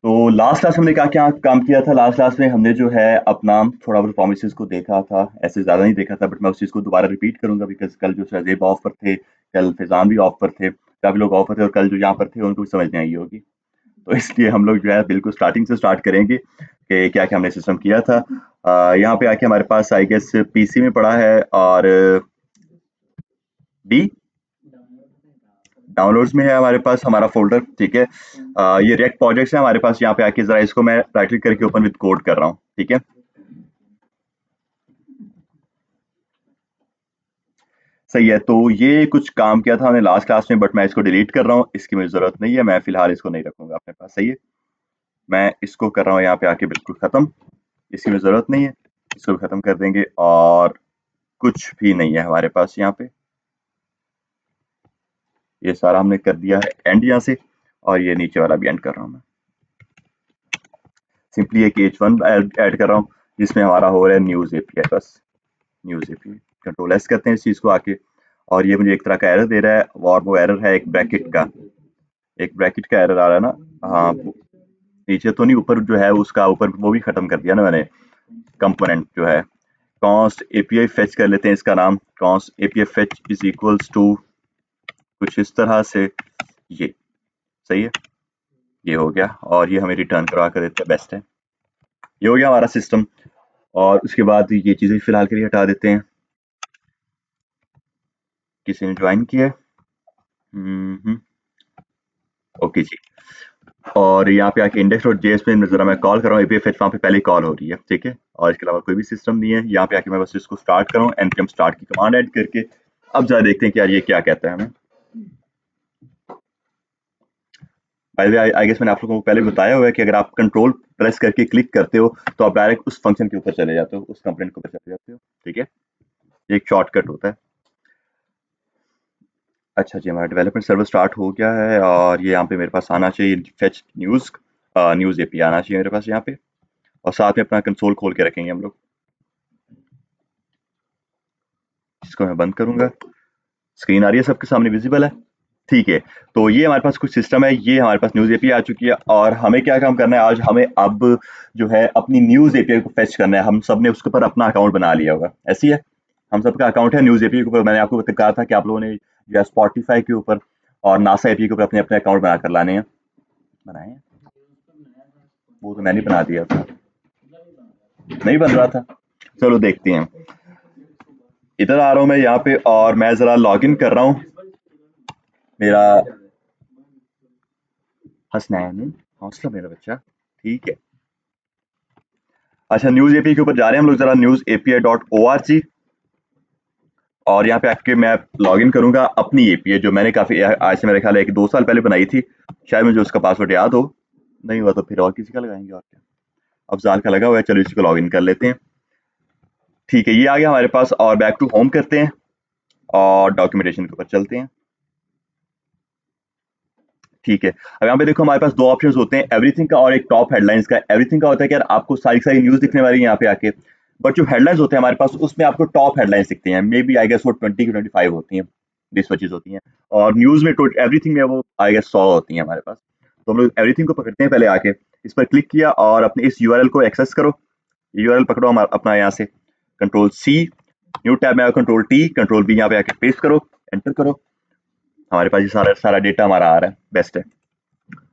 तो last class हमने क्या क्या काम किया था। लास्ट क्लास में हमने जो है अपना थोड़ा बहुत प्रोमिसेस को देखा था, ऐसे ज़्यादा नहीं देखा था, बट मैं उस चीज़ को दोबारा रिपीट करूंगा बिकॉज कल जो शहजेब ऑफ पर थे, कल फैजान भी ऑफ पर थे, काफ़ी लोग ऑफ पर थे और कल जो यहाँ पर थे उनको भी समझ नहीं आई होगी। तो इसलिए हम लोग जो है बिल्कुल स्टार्टिंग से स्टार्ट करेंगे कि क्या क्या हमने सिस्टम किया था। यहाँ पे आके हमारे पास आई गेस पीसी में पड़ा है और डी डाउनलोड्स में है हमारे पास हमारा फ़ोल्डर, ठीक है। ये रिएक्ट प्रोजेक्ट्स है हमारे पास। यहाँ पे आके ज़रा इसको मैं राइट क्लिक करके ओपन विद कोड कर रहा हूँ, ठीक है। सही है, तो ये कुछ काम किया था हमने लास्ट क्लास में, बट मैं इसको डिलीट कर रहा हूँ, इसकी मुझे ज़रूरत नहीं है, मैं फ़िलहाल इसको नहीं रखूँगा अपने पास। सही है, मैं इसको कर रहा हूँ यहाँ पे आके बिल्कुल ख़त्म, इसकी मुझे ज़रूरत नहीं है, इसको भी ख़त्म कर देंगे और कुछ भी नहीं है हमारे पास यहाँ पे। ये सारा हमने कर दिया है एंड यहाँ से, और ये नीचे वाला भी एंड कर रहा हूँ मैं। सिंपली एक H1 ऐड कर रहा हूँ जिसमें हमारा हो रहा है न्यूज़ एपीआई, बस न्यूज़ एपीआई। कंट्रोल एस करते हैं इस चीज़ को आके, और ये मुझे एक तरह का एरर दे रहा है, और वो एरर है एक ब्रैकेट का, एक ब्रैकेट का एरर आ रहा है ना। हाँ, नीचे तो नहीं, ऊपर जो है उसका ऊपर वो भी खत्म कर दिया ना मैंने, कंपोनेंट जो है कॉन्स्ट एपीआई फेच कर लेते हैं इसका नाम, const API fetch is equals to कुछ इस तरह से, ये सही है, ये हो गया और ये हमें रिटर्न करवा कर देते हैं, बेस्ट है। ये हो गया हमारा सिस्टम, और उसके बाद ये चीज़ें फिलहाल के लिए हटा देते हैं। किसी ने ज्वाइन किया है? ओके जी। और यहाँ पे आके इंडेक्स डॉट जेएस में जरा मैं कॉल कर रहा हूँ, एपीआई फेच वहाँ पे पहले कॉल हो रही है, ठीक है, और इसके अलावा कोई भी सिस्टम नहीं है। यहाँ पे आके मैं बस इसको स्टार्ट कर रहा हूँ, npm स्टार्ट की कमांड ऐड करके। अब जरा देखते हैं कि यार ये क्या कहता है हमें। By the way I guess मैंने आप लोगों को पहले बताया हुआ है कि अगर आप कंट्रोल प्रेस करके क्लिक करते हो तो आप डायरेक्ट उस फंक्शन के ऊपर चले जाते हो, उस कंपोनेंट के ऊपर चले जाते हो, ठीक है। ये एक शॉर्टकट होता है। अच्छा जी, हमारा डेवलपमेंट सर्वर स्टार्ट हो गया है और ये यहाँ पे मेरे पास आना चाहिए फेच न्यूज़, न्यूज़ एपीआई आना चाहिए मेरे पास यहाँ पे, और साथ में अपना कंसोल खोल के रखेंगे हम लोग, जिसको मैं बंद करूंगा। स्क्रीन आ रही है सबके सामने, विजिबल है, ठीक है। तो ये हमारे पास कुछ सिस्टम है, ये हमारे पास न्यूज़ एपीआई आ चुकी है, और हमें क्या काम करना है आज, हमें अब जो है अपनी न्यूज़ एपीआई को फेच करना है। हम सब ने उसके ऊपर अपना अकाउंट बना लिया होगा, ऐसी है, हम सबका अकाउंट है न्यूज़ एपीआई के ऊपर। मैंने आपको कहा था कि आप लोगों ने जो है स्पॉटिफाई के ऊपर और नासा एपीआई के ऊपर अपने अपने अकाउंट बना कर लाने हैं। बनाए हैं, वो तो मैंने बना दिया था, नहीं बन रहा था। चलो देखते हैं, इधर आ रहा हूँ मैं यहाँ पे और मैं जरा लॉग इन कर रहा हूँ। मेरा हसनैन, हौसला मेरा बच्चा, ठीक है। अच्छा, न्यूज़ एपीआई के ऊपर जा रहे हैं हम लोग, जरा news API dot O R G, और यहाँ पे आके मैं लॉग इन करूंगा अपनी एपीआई जो मैंने काफ़ी आज से मेरे ख्याल है 1-2 साल पहले बनाई थी। शायद मुझे उसका पासवर्ड याद हो, नहीं हुआ तो फिर और किसी का लगाएंगे, और क्या। अफजाल का लगा हुआ है, चलो इसी को लॉग इन कर लेते हैं। ठीक है, ये आ गया हमारे पास, और बैक टू होम करते हैं और डॉक्यूमेंटेशन के ऊपर चलते हैं। ठीक है, अब यहाँ पे देखो हमारे पास दो ऑप्शंस होते हैं, एवरीथिंग का और एक टॉप हेडलाइंस का। एवरीथिंग का होता है कि यार आपको सारी सारी न्यूज़ दिखने वाली है यहाँ पे आके, बट जो हेडलाइंस होते हैं हमारे पास उसमें आपको टॉप हेडलाइंस दिखती हैं, मे बी आई गेस वो 20 की 25 होती हैं, 20-25 होती हैं, और न्यूज़ में एवरीथिंग में वो आई गेस 100 होती हैं हमारे पास। तो हम लोग एवरीथिंग को पकड़ते हैं, पहले आके इस पर क्लिक किया और अपने इस यूआरएल को एक्सेस करो। यूआरएल पकड़ो हमारा अपना यहाँ से, कंट्रोल सी, न्यू टैब में कंट्रोल टी, कंट्रोल बी, यहाँ पे आके पेस्ट करो, एंटर करो। हमारे पास ये सारा सारा डेटा हमारा आ रहा है, बेस्ट है।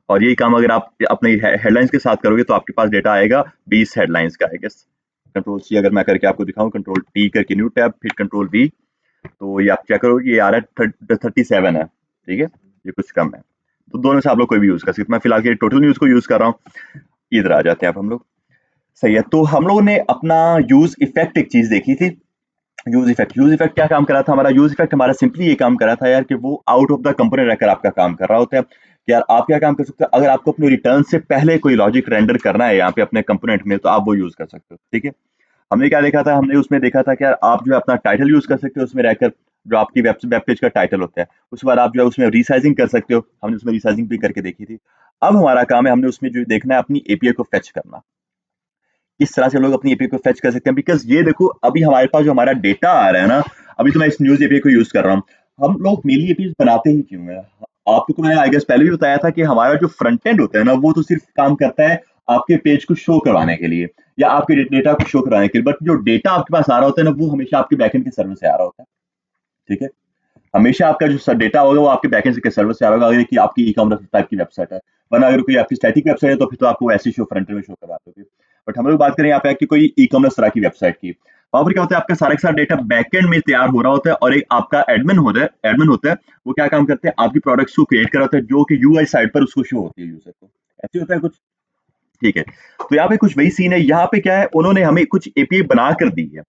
और यही काम अगर आप अपने हेडलाइंस के साथ करोगे तो आपके पास डेटा आएगा 20 हेडलाइंस का, आई गेस। कंट्रोल सी अगर मैं करके आपको दिखाऊं, कंट्रोल टी करके न्यू टैब, फिर कंट्रोल बी, तो ये आप क्या करोगे, ये आ रहा है 37 है, ठीक है, ये कुछ कम है। तो दोनों से आप लोग कोई भी यूज कर सकते, मैं फिलहाल के टोटल न्यूज को यूज कर रहा हूँ। इधर आ जाते हैं आप हम लोग। सही है, तो हम लोगों ने अपना यूज इफेक्ट एक चीज देखी थी। यूज इफेक्ट क्या काम कर रहा था हमारा, यूज इफेक्ट हमारा सिंपली ये काम कर रहा था यार कि वो आउट ऑफ द कंपोनेंट रहकर आपका काम कर रहा होता है कि यार आप क्या काम कर सकते हो, अगर आपको अपने रिटर्न से पहले कोई लॉजिक रेंडर करना है यहाँ पे अपने कंपोनेंट में, तो आप वो यूज कर सकते हो, ठीक है। हमने क्या देखा था, हमने उसमें देखा था कि यार आप जो है अपना टाइटल यूज कर सकते हो उसमें रहकर, जो आपकी वेब पेज का टाइटल होता है, उसके बाद आप जो है उसमें रीसाइजिंग कर सकते हो, हमने उसमें रीसाइजिंग भी करके देखी थी। अब हमारा काम है, हमने उसमें जो देखना है अपनी एपीआई को फेच करना, किस तरह से लोग अपनी एपीआई को फेच कर सकते हैं। बिकॉज ये देखो अभी हमारे पास जो हमारा डेटा आ रहा है ना, अभी तो मैं इस न्यूज एपीआई को यूज कर रहा हूँ, हम लोग मेनली एपीआई बनाते ही क्यों है, आपको मैंने आई गेस पहले भी बताया था कि हमारा जो फ्रंट एंड होता है ना, वो तो सिर्फ काम करता है आपके पेज को शो करवाने के लिए या आपके डेटा को शो करवाने के लिए, बट जो डेटा आपके पास आ रहा होता है ना, वो हमेशा आपके बैकएंड के सर्वर से आ रहा होता है। ठीक है, हमेशा आपका जो डेटा होगा वो आपके बैकएंड के सर्वर से आ रहा होगा, अगर कि आपकी ई कॉमर्स टाइप की वेबसाइट है। वरना अगर कोई आपकी स्टैटिक वेबसाइट है तो फिर तो आपको ऐसे शो फ्रंट एंड में शो करवाते होगी। बट हम लोग बात करें यहाँ पे कि कोई ई कॉमर्स तरह की वेबसाइट की, वहां पर क्या होता है, आपका सारा का सारा डेटा बैकएंड में तैयार हो रहा होता है, और एक आपका एडमिन होता है, वो क्या काम करते हैं, आपकी प्रोडक्ट्स को क्रिएट कर रहा होता है, जो कि यूआई साइड पर उसको शो होती है यूजर को। ऐसे होता है कुछ। ठीक है, तो यहाँ पे कुछ वही सीन है। यहाँ पे क्या है, उन्होंने हमें कुछ एपीआई बना कर दी है,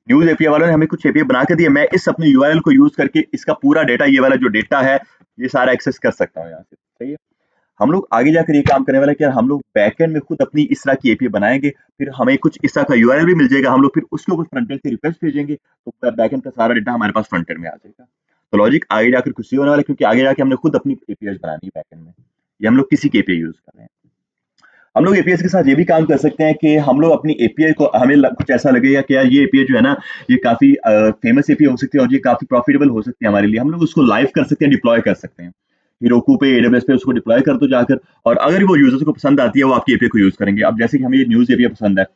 न्यूज एपीआई वालों ने हमें कुछ एपीआई बना के दिया। मैं इस अपने यूआरएल को यूज करके इसका पूरा डेटा, ये वाला जो डेटा है, ये सारा एक्सेस कर सकता हूँ यहाँ से। सही है, हम लोग आगे जाकर ये काम करने वाले हैं कि यार हम लोग बैकएंड में खुद अपनी इस तरह की एपीआई बनाएंगे, फिर हमें कुछ इस तरह का यूआरएल भी मिल जाएगा, हम लोग फिर उसके ऊपर फ्रंट एंड से रिक्वेस्ट भेजेंगे, तो बैकएंड का सारा डेटा हमारे पास फ्रंट एंड में आ जाएगा। तो लॉजिक आगे जाकर कुछ ही होने वाला है, क्योंकि आगे जाके हमने खुद अपनी एपीआई बनानी है बैकएंड में, ये हम लोग किसी की एपीआई यूज कर रहे हैं। हम लोग एपीआई के साथ ये भी काम कर सकते हैं कि हम लोग अपनी एपीआई को, हमें कुछ ऐसा लगेगा कि यार ये एपीआई जो है ना, ये काफी फेमस एपीआई हो सकती है और ये काफी प्रॉफिटेबल हो सकती है हमारे लिए, हम लोग उसको लाइव कर सकते हैं, डिप्लॉय कर सकते हैं। Heroku पे, AWS पे उसको डिप्लॉय कर दो जाकर, और अगर वो यूजर्स को पसंद आती है, वो आपकी एपीआई को यूज करेंगे। अब जैसे कि हमें ये न्यूज एपीआई पसंद है,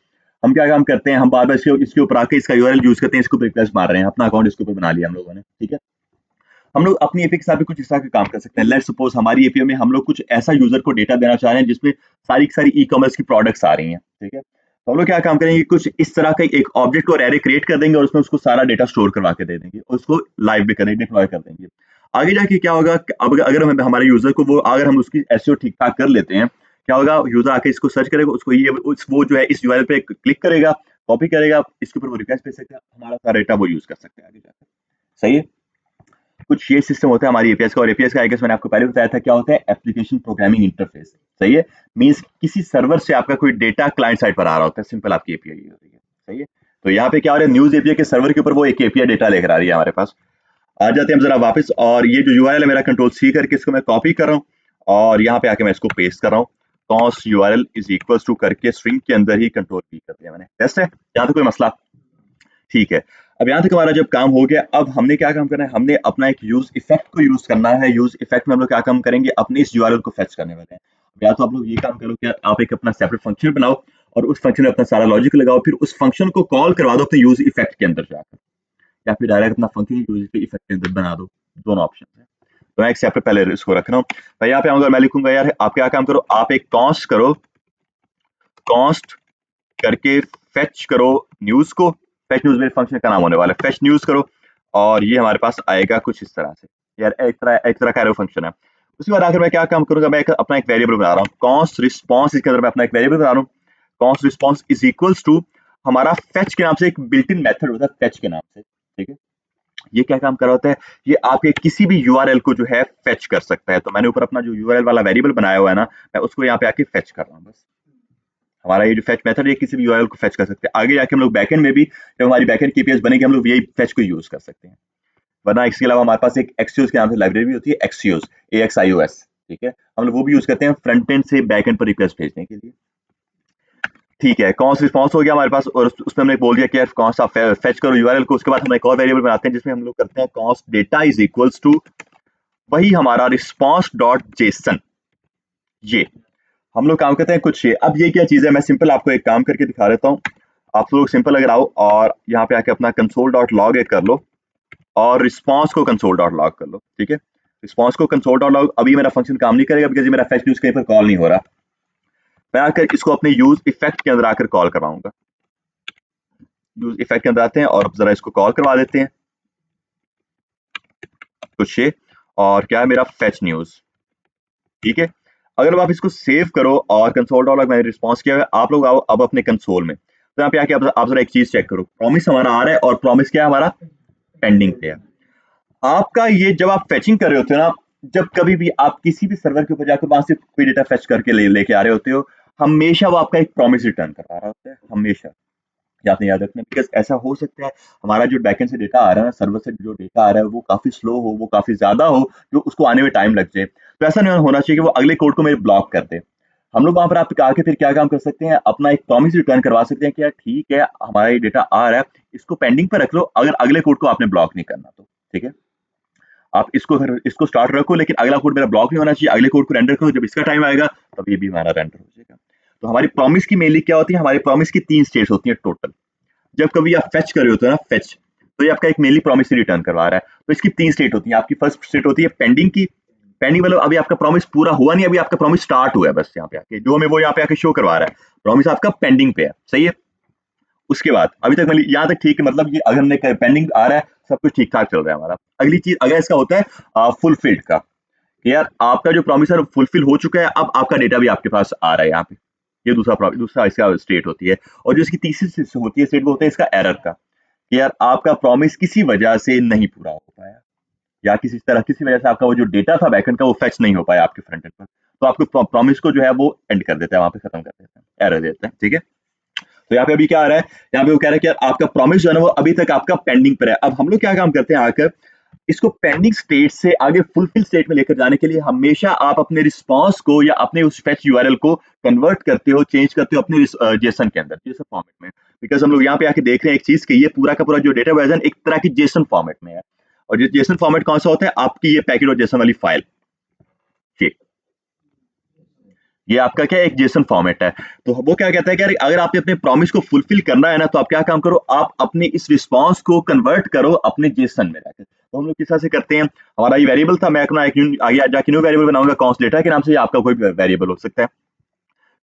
हम क्या काम करते हैं, हम बार बार इसके ऊपर आके इसका यूआरएल यूज करते हैं, इसके ऊपर रिक्वेस्ट मार रहे हैं, अपना अकाउंट इसके ऊपर बना लिया हम लोगों ने। ठीक है, हम लोग अपनी एपीआई के साथ भी कुछ इस तरह का काम कर सकते हैं। लेट्स सपोज हमारी एपीआई में हम लोग कुछ ऐसा यूजर को डेटा देना चाह रहे हैं जिसमें सारी की सारी ई कॉमर्स की प्रोडक्ट्स आ रही हैं। ठीक है, तो हम लोग क्या काम करेंगे, कुछ इस तरह का एक ऑब्जेक्ट और एरे क्रिएट कर देंगे, और उसमें उसको सारा डेटा स्टोर करवा के दे देंगे, और उसको लाइव भी करेंगे, डिप्लॉय कर देंगे। आगे जाके क्या होगा, अब अगर हमारे यूजर को वो, अगर हम उसकी एसईओ ठीक ठाक कर लेते हैं, क्या होगा, यूजर आके इसको सर्च करेगा, उसको ये वो जो है इस यूआरएल पे क्लिक करेगा, कॉपी करेगा, इसके ऊपर वो रिक्वेस्ट भेज सकता है, हमारा सारा डेटा वो यूज कर सकते हैं आगे जाकर। सही है, कुछ ये सिस्टम होता है हमारी एपीएस का। और एपीएस का आई गेस मैंने आपको पहले बताया था क्या होता है, एप्लीकेशन प्रोग्रामिंग इंटरफेस। सही है, मींस किसी सर्वर से आपका कोई डेटा क्लाइंट साइड पर आ रहा होता है, सिंपल आपकी एपीआई होती है। सही है, तो यहाँ पे क्या हो रहा है, न्यूज एपीआई के सर्वर के ऊपर वो एक एपीआई डेटा लेकर आ रही है हमारे पास। आ जाते हैं हम जरा वापस, और ये जो यूआरएल है मेरा, कंट्रोल सी करके इसको मैं कॉपी कर रहा हूँ, और यहाँ पे आके मैं इसको पेस्ट कर रहा हूँ। Const URL is equal to करके स्ट्रिंग के अंदर ही कंट्रोल पी कर दिया मैंने। टेस्ट है, यहाँ तो कोई मसला? ठीक है, अब यहाँ तक हमारा जब काम हो गया, अब हमने क्या काम करना है, हमने अपना एक यूज इफेक्ट को यूज करना है। यूज इफेक्ट में हम लोग क्या काम करेंगे, अपने इस यूआरएल को फेच करने वाले हैं। या तो आप लोग ये काम करो कि आप एक अपना सेपरेट फंक्शन बनाओ, और उस फंक्शन में अपना सारा लॉजिक लगाओ, फिर उस फंक्शन को कॉल करवा दो अपने यूज इफेक्ट के अंदर जाकर, या फिर डायरेक्ट अपना फंक्शन यूज इफेक्ट के अंदर बना दो। दोनों ऑप्शन है, तो मैं एक सेपरेट पहले इसको रख रहा हूँ। भाई यहाँ पे आऊंगा, मैं लिखूंगा यार, आप क्या काम करो, आप एक कॉस्ट करो, कॉस्ट करके फेच करो न्यूज को। फेच न्यूज मेरे फंक्शन का नाम होने वाला है, फेच न्यूज करो, और ये हमारे पास आएगा कुछ इस तरह से। यार एक तरह का एरो फंक्शन है। उसके बाद आखिर मैं क्या काम करूंगा, मैं अपना एक वेरिएबल बना रहा हूँ, कॉस्ट रिस्पॉन्स। इसके अंदर मैं अपना एक वेरिएबल बना रहा हूँ, const response is equals to हमारा फेच के नाम से एक बिल्ट इन मेथड होता है, फेच के नाम से। ठीक है, ये क्या काम कर रहा होता है, ये आपके किसी भी यूआरएल को जो है फेच कर सकता है। तो मैंने ऊपर अपना जो यूआरएल वाला वेरिएबल बनाया हुआ है ना, मैं उसको यहाँ पे आके फेच कर रहा हूँ बस। हमारा ये जो फेच मेथड है, किसी भी यूआरएल को फेच कर सकते हैं। आगे जाके हम लोग बैकएंड में भी, जब हमारी बैकएंड की एपीआई बनेगी, हम लोग यही फेच को यूज कर सकते हैं। वरना इसके अलावा हमारे पास एक एक्सियोस के नाम से लाइब्रेरी भी होती है, एक्सियोस, AXIOS। ठीक है, हम लोग वो भी यूज करते हैं फ्रंट एंड से बैकएंड पर रिक्वेस्ट भेजने के लिए। ठीक है, कॉन्स्ट रिस्पॉन्स हो गया हमारे पास, और उसमें हमने बोल दिया कि यार कॉन्स्ट आप फेच करो यूआरएल को। उसके बाद हम एक और वेरिएबल बनाते हैं जिसमें हम लोग करते हैं const data is equals to वही हमारा रिस्पॉन्स डॉट जेसन। ये हम लोग काम करते हैं कुछ ये। अब ये क्या चीज है, मैं सिंपल आपको एक काम करके दिखा देता हूँ। आप लोग सिंपल अगर आओ और यहाँ पे आके अपना कंसोल डॉट लॉग एक कर लो, और रिस्पॉन्स को कंसोल डॉट लॉग कर लो। ठीक है, रिस्पॉन्स को कंसोल डॉट लॉग, अभी मेरा फंक्शन काम नहीं करेगा बिकॉज मेरा फेच न्यूज कहीं पर कॉल नहीं हो रहा। मैं आकर इसको अपने यूज इफेक्ट के अंदर आकर कॉल करवाऊंगा। यूज इफेक्ट के अंदर आते हैं और जरा इसको कॉल करवा देते हैं कुछ ये, और क्या है मेरा फेच न्यूज। ठीक है, अगर आप इसको सेव करो और कंसोल डॉट लॉग मैंने रिस्पॉन्स किया है, आप लोग आओ अब अपने कंसोल में, तो यहाँ पे आके आप जरा एक चीज चेक करो, प्रॉमिस हमारा आ रहा है, और प्रॉमिस क्या है हमारा, पेंडिंग पे है। आपका ये जब आप फेचिंग कर रहे होते हो ना, जब कभी भी आप किसी भी सर्वर के ऊपर जाकर वहां से कोई डेटा फेच करके लेके आ रहे होते हो, हमेशा वो आपका एक प्रॉमिस रिटर्न कर रहा होता है, हमेशा। ये आपने याद रखना, बिकॉज ऐसा हो सकता है हमारा जो बैकएंड से डेटा आ रहा है ना, सर्वर से जो डेटा आ रहा है, वो काफी स्लो हो, वो काफी ज्यादा हो, जो उसको आने में टाइम लग जाए। तो ऐसा नहीं होना चाहिए कि वो अगले कोड को मेरे ब्लॉक कर दे। हम लोग वहां पर आप आके फिर क्या काम कर सकते हैं, अपना एक प्रॉमिस रिटर्न करवा सकते हैं कि यार ठीक है, हमारा ये डेटा आ रहा है, इसको पेंडिंग पर रख लो, अगर अगले कोड को आपने ब्लॉक नहीं करना तो। ठीक है, आप इसको स्टार्ट रखो, लेकिन अगला कोड मेरा ब्लॉक नहीं होना चाहिए, अगले कोड को रेंडर करो, जब इसका टाइम आएगा तब ये भी हमारा रेंडर हो जाएगा। तो हमारी प्रॉमिस की मेनली क्या होती है, हमारी प्रॉमिस की 3 स्टेट्स होती है टोटल। जब कभी आप फेच कर रहे होते हो ना, फेच, तो ये आपका एक मेनली प्रॉमिस रिटर्न करवा रहा है। तो इसकी 3 स्टेट होती है। आपकी फर्स्ट स्टेट होती है पेंडिंग की। पेंडिंग मतलब अभी आपका प्रॉमिस पूरा हुआ नहीं, अभी आपका प्रॉमिस स्टार्ट हुआ है बस यहाँ पे आके, जो हमें वो यहाँ पे आके शो करवा रहा है, प्रॉमिस आपका पेंडिंग पे है, सही है। उसके बाद अभी तक मतलब यहाँ तक ठीक है, मतलब ये अगर हमने पेंडिंग आ रहा है, सब कुछ ठीक ठाक चल रहा है हमारा। अगली चीज अगर इसका होता है फुलफिल्ड का, कि यार आपका जो प्रॉमिस है फुलफिल हो चुका है, अब आपका डेटा भी आपके पास आ रहा है यहाँ पे। ये दूसरा इसका स्टेट होती है। और जो इसकी तीसरी होती है स्टेट, वो होता है इसका एरर का, कि यार आपका प्रॉमिस किसी वजह से नहीं पूरा हो पाया, या किसी वजह से आपका वो जो डेटा था बैकएंड का वो फेच नहीं हो पाया आपके फ्रंट एंड पर, तो आपको प्रॉमिस को जो है वो एंड कर देता है, वहां पे खत्म कर देता है, एरर देता है, ठीक है। तो यहाँ पे अभी क्या आ रहा है, यहाँ पे वो कह रहा है कि यार आपका प्रॉमिस जो है ना वो अभी तक आपका पेंडिंग पर है। अब हम लोग क्या काम करते हैं आकर, इसको पेंडिंग स्टेट से आगे फुलफिल स्टेट में लेकर जाने के लिए हमेशा आप अपने रिस्पांस को या अपने उस फेच यूआरएल को कन्वर्ट करते हो, चेंज करते हो अपने जेसन के अंदर, जेसन फॉर्मेट में। बिकॉज हम लोग यहाँ पे आके देख रहे हैं एक चीज कि ये पूरा का पूरा जो डेटा वर्जन एक तरह की जेसन फॉर्मेट में है। और ये जेसन फॉर्मेट कौन सा होता है, आपकी ये पैकेट और जेसन वाली फाइल, ठीक, ये आपका क्या है, एक जेसन फॉर्मेट है। तो वो क्या कहता है कि अगर आपने अपने प्रॉमिस को फुलफिल करना है ना, तो आप क्या काम करो, आप अपने इस रिस्पांस को कन्वर्ट करो अपने जेसन में रहकर। तो हम लोग किस तरह से करते हैं, हमारा ये वेरिएबल था, मैं अपना आगे जाके न्यू वेरिएबल बनाऊंगा कॉन्स्ट डेटा के नाम से, आपका कोई भी वेरिएबल हो सकता है।